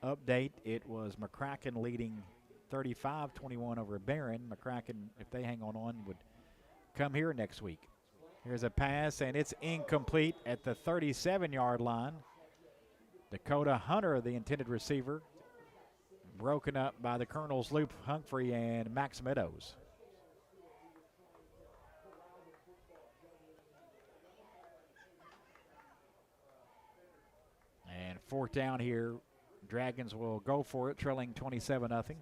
update, it was McCracken leading 35-21 over Barron. McCracken, if they hang on, would come here next week. Here's a pass, and it's incomplete at the 37-yard line. Dakota Hunter, the intended receiver, broken up by the Colonels Luke Humphrey and Max Meadows. And fourth down here. Dragons will go for it, trailing 27-0.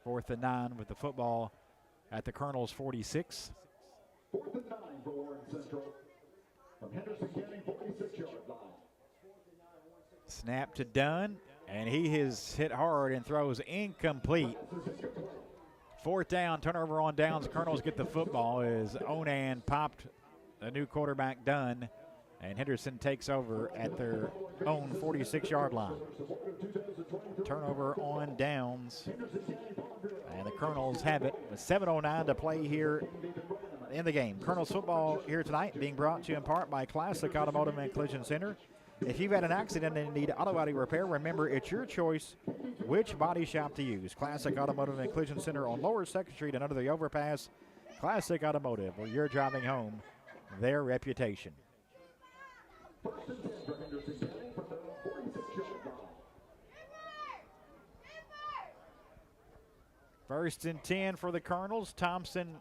4th and 9 with the football at the Colonels' 46. 4th and 9 for Warren Central from Henderson County 46-yard line. Snap to Dunn, and he is hit hard and throws incomplete. 4th down, turnover on downs. Colonels get the football as Onan popped a new quarterback Dunn, and Henderson takes over at their own 46-yard line. Turnover on downs, and the Colonels have it with 7:09 to play here in the game. Colonels football here tonight being brought to you in part by Classic Automotive and Collision Center. If you've had an accident and need auto body repair, remember it's your choice which body shop to use. Classic Automotive and Collision Center on Lower 2nd Street and under the overpass. Classic Automotive, where you're driving home their reputation. 1st and 10 for Henderson County from the 46-yard line. 1st and 10 for the Colonels. Thompson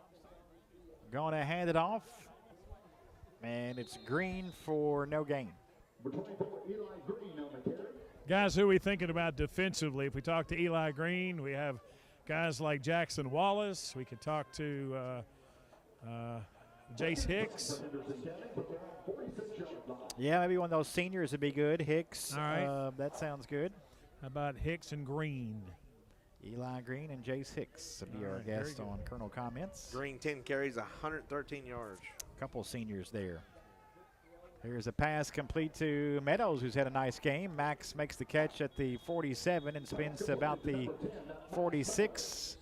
going to hand it off, and it's Green for no gain. Between Eli Green on the carry. Guys, who are we thinking about defensively? If we talk to Eli Green, we have guys like Jackson Wallace. We could talk to Jace Hicks. Yeah, maybe one of those seniors would be good. Hicks. All right. That sounds good. How about Hicks and Green? Eli Green and Jace Hicks will be our guest on Colonel Comments. Green 10 carries, 113 yards. A couple seniors there. Here's a pass complete to Meadows, who's had a nice game. Max makes the catch at the 47 and spins to about the 46.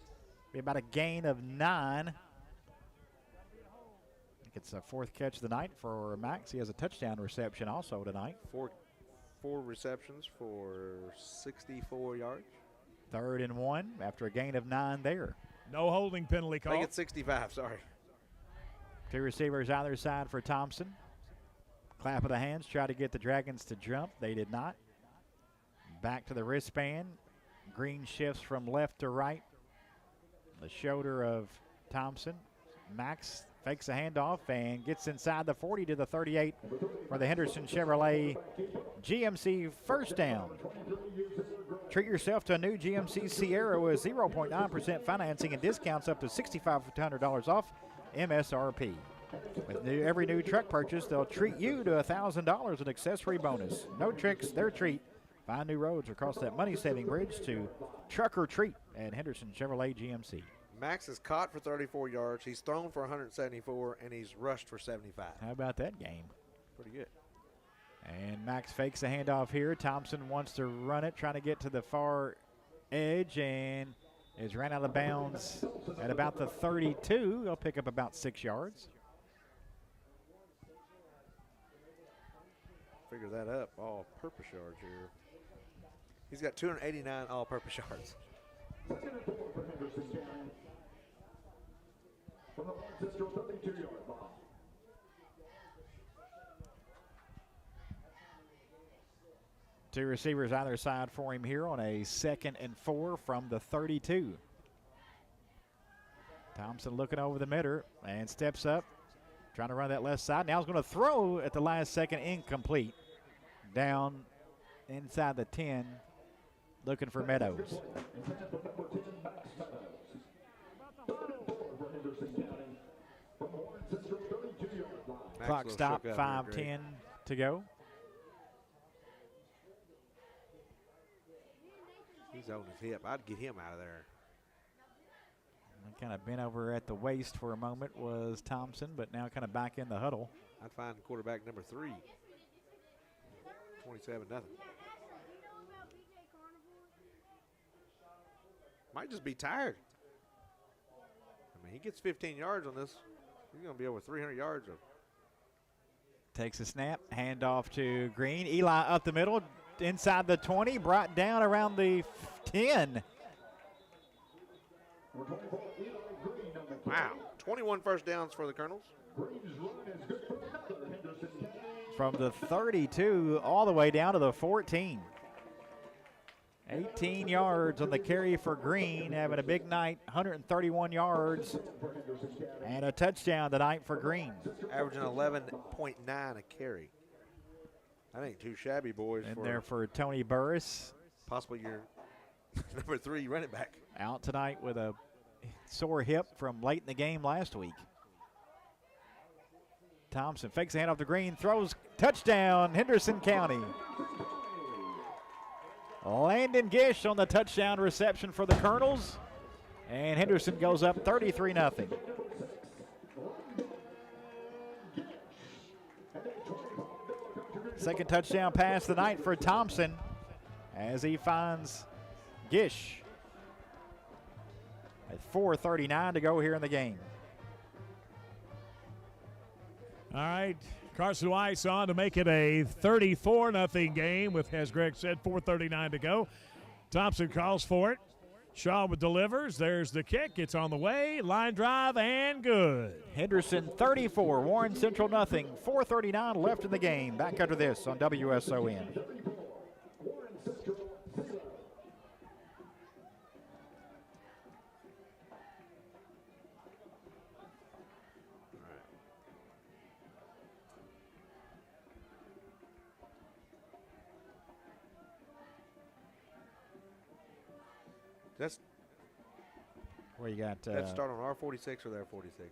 Be about a gain of 9. I think it's a 4th catch of the night for Max. He has a touchdown reception also tonight. Four receptions for 64 yards. 3rd and 1 after a gain of 9 there. No holding penalty call. Make it 65, sorry. 2 receivers either side for Thompson. Clap of the hands, try to get the Dragons to jump. They did not. Back to the wristband. Green shifts from left to right. The shoulder of Thompson. Max fakes a handoff and gets inside the 40 to the 38 for the Henderson Chevrolet GMC first down. Treat yourself to a new GMC Sierra with 0.9% financing and discounts up to $6,500 off MSRP. With every new truck purchase, they'll treat you to $1,000 in accessory bonus. No tricks, their treat. Find new roads across that money-saving bridge to Truck or Treat at Henderson Chevrolet GMC. Max is caught for 34 yards. He's thrown for 174, and he's rushed for 75. How about that game? Pretty good. And Max fakes a handoff here. Thompson wants to run it, trying to get to the far edge, and is ran out of bounds at about the 32. He'll pick up about 6 yards. Figure that up. All-purpose yards here. He's got 289 all-purpose yards. 2nd and 4 for Henderson County from the Warren Central 32-yard line. Two receivers either side for him here on a 2nd and 4 from the 32. Thompson looking over the middle and steps up, trying to run that left side. Now he's going to throw at the last second, incomplete. Down inside the 10, looking for Meadows. Clock stop, 5:10 to go. He's on his hip. I'd get him out of there. Kind of bent over at the waist for a moment was Thompson, but now kind of back in the huddle. I'd find quarterback number 3. 27-0. Might just be tired. I mean, he gets 15 yards on this. He's going to be over 300 yards. Takes a snap, handoff to Green. Eli up the middle, inside the 20, brought down around the 10. Number 24, Eli Green on the Wow. 21 first downs for the Colonels. Green's run is good for another Henderson County. From the 32 all the way down to the 14. 18 yards on the carry for Green, having a big night, 131 yards and a touchdown tonight for Green. Averaging 11.9 a carry. That ain't too shabby, boys. In for there for Tony Burris. possibly your number 3 running back. Out tonight with a sore hip from late in the game last week. Thompson fakes the hand off to Green, throws, touchdown, Henderson County. Landon Gish on the touchdown reception for the Colonels. And Henderson goes up 33-0. Second touchdown pass of the night for Thompson as he finds Gish. At 4:39 to go here in the game. All right, Carson Weiss on to make it a 34-0 game with, as Greg said, 4:39 to go. Thompson calls for it. Shaw delivers. There's the kick. It's on the way. Line drive and good. Henderson 34, Warren Central nothing. 4:39 left in the game. Back after this on WSON. That's Where you got that start on our 46 or their 46?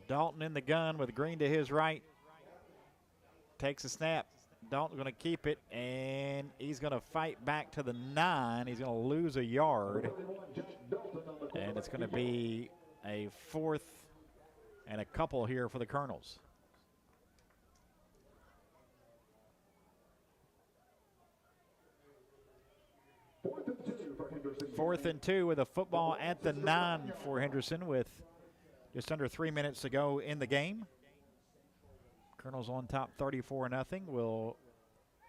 Dalton in the gun with Green to his right. Takes a snap. Dalton's going to keep it, and he's going to fight back to the 9. He's going to lose a yard, and it's going to be a 4th and a couple here for the Colonels. 4th and 2 with a football at the 9 for Henderson with just under 3 minutes to go in the game. Colonels on top 34-0. Will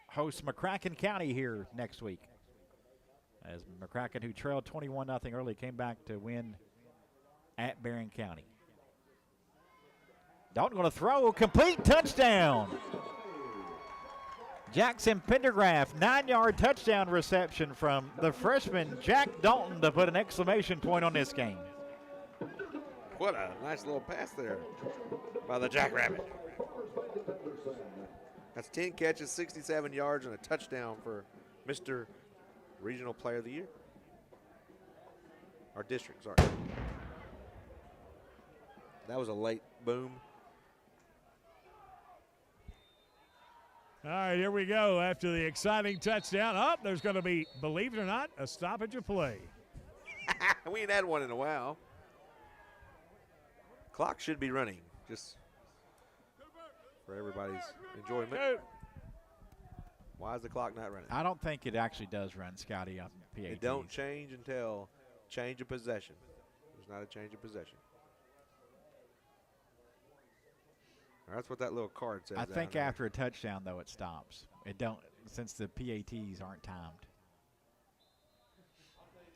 host McCracken County here next week. As McCracken, who trailed 21-0 early, came back to win at Barron County. Dalton going to throw, complete touchdown. Jackson Pendergraft, 9-yard touchdown reception from the freshman Jack Dalton to put an exclamation point on this game. What a nice little pass there by the Jackrabbit. That's 10 catches, 67 yards, and a touchdown for Mr. Regional Player of the Year. Our district, sorry. That was a late boom. All right, here we go. After the exciting touchdown, there's going to be, believe it or not, a stoppage of play. We ain't had one in a while. Clock should be running, just for everybody's enjoyment. Why is the clock not running? I don't think it actually does run, Scotty, on PATs. It don't change until change of possession. There's not a change of possession. That's what that little card says. I think after a touchdown, though, it stops. It don't, since the PATs aren't timed.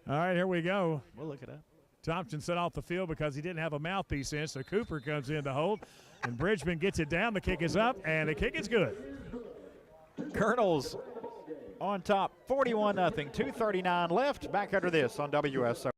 All right, here we go. We'll look it up. Thompson set off the field because he didn't have a mouthpiece in, so Cooper comes in to hold, and Bridgman gets it down. The kick is up, and the kick is good. Colonels on top, 41-0, 2:39 left. Back after this on WSO.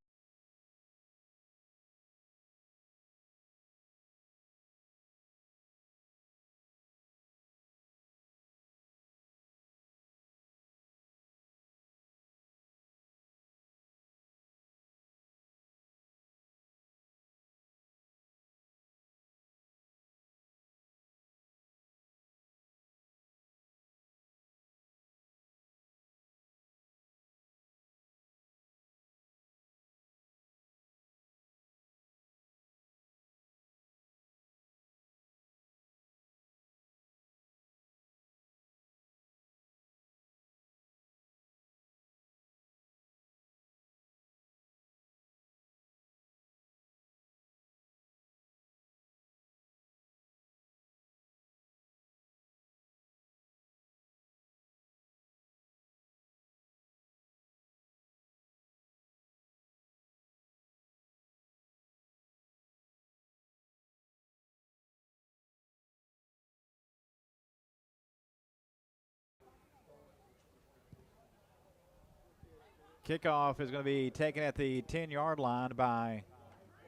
Kickoff is going to be taken at the 10-yard line by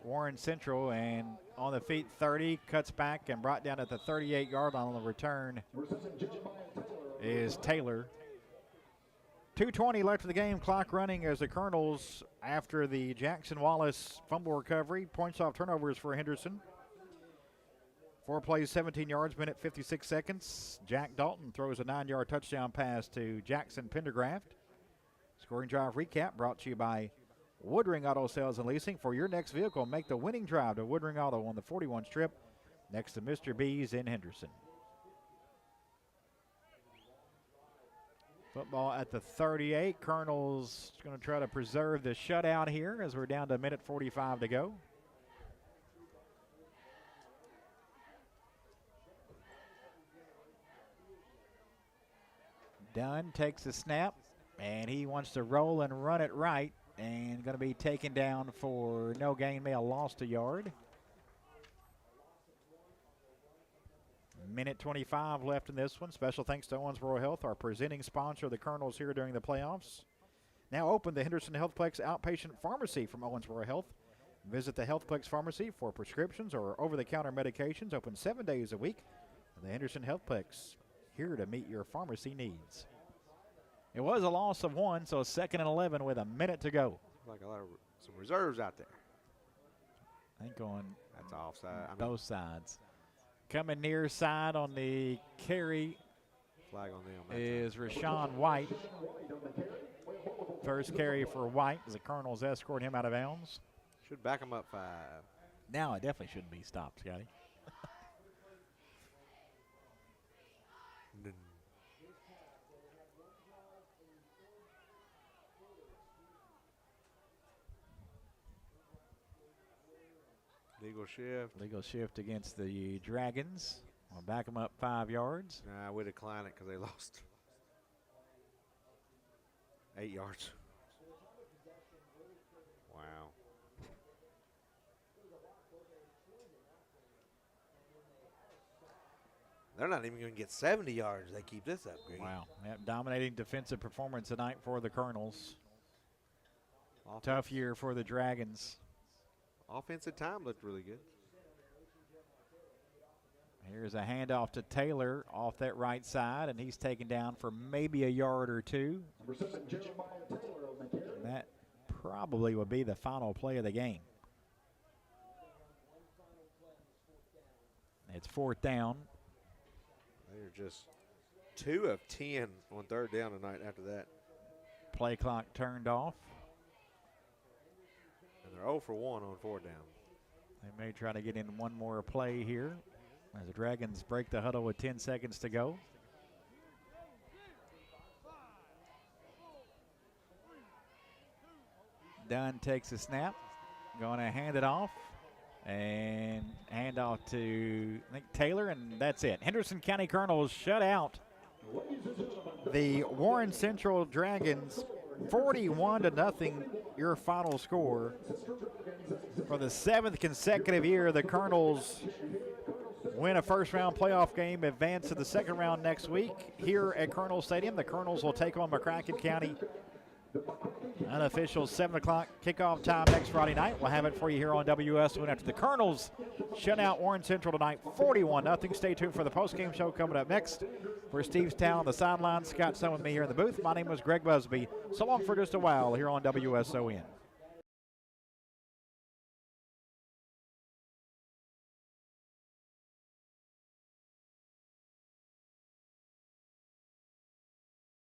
Warren Central, and on the feet 30, cuts back and brought down at the 38-yard line on the return is Taylor. 2:20 left in the game, clock running as the Colonels, after the Jackson Wallace fumble recovery, points off turnovers for Henderson. 4 plays, 17 yards, minute 56 seconds. Jack Dalton throws a 9-yard touchdown pass to Jackson Pendergraft. Scoring drive recap brought to you by Woodring Auto Sales and Leasing. For your next vehicle, make the winning drive to Woodring Auto on the 41 strip next to Mr. B's in Henderson. Football at the 38. Colonels going to try to preserve the shutout here as we're down to a minute 45 to go. Dunn takes a snap, and he wants to roll and run it right, and going to be taken down for no gain, may have lost a yard. Minute 25 left in this one. Special thanks to Owensboro Health, our presenting sponsor of the Colonels here during the playoffs. Now open the Henderson Healthplex Outpatient Pharmacy from Owensboro Health. Visit the Healthplex Pharmacy for prescriptions or over-the-counter medications. Open 7 days a week. The Henderson Healthplex, here to meet your pharmacy needs. It was a loss of 1, so 2nd and 11 with a minute to go. Like some reserves out there. I think on That's offside. Both sides. Coming near side on the carry Flag on them. That is Rashawn White. First carry for White as the Colonels escort him out of bounds. should back them up 5. Now it definitely shouldn't be stopped, Scotty. Legal shift. Legal shift against the Dragons. We'll back them up 5 yards. Nah, we decline it because they lost 8 yards. Wow. They're not even going to get 70 yards. They keep this up, Greg. Wow. Yep, dominating defensive performance tonight for the Colonels. Tough year for the Dragons. Offensive time looked really good. Here's a handoff to Taylor off that right side, and he's taken down for maybe a yard or 2. And that probably would be the final play of the game. It's 4th down. They're just 2 of 10 on 3rd down tonight after that. Play clock turned off. And they're 0 for 1 on 4th down. They may try to get in one more play here as the Dragons break the huddle with 10 seconds to go. Dunn takes a snap. Going to hand it off. And hand off to, I think, Taylor, and that's it. Henderson County Colonels shut out the Warren Central Dragons 41-0, your final score. For the 7th consecutive year, the Colonels win a first-round playoff game, advance to the second round next week. Here at Colonel Stadium, the Colonels will take on McCracken County. Unofficial 7 o'clock kickoff time next Friday night. We'll have it for you here on WSON after the Colonels shut out Warren Central tonight 41-0. Stay tuned for the postgame show coming up next. For Steve Town on the sideline, Scott Stone with me here in the booth. My name is Greg Busby. So long for just a while here on WSON.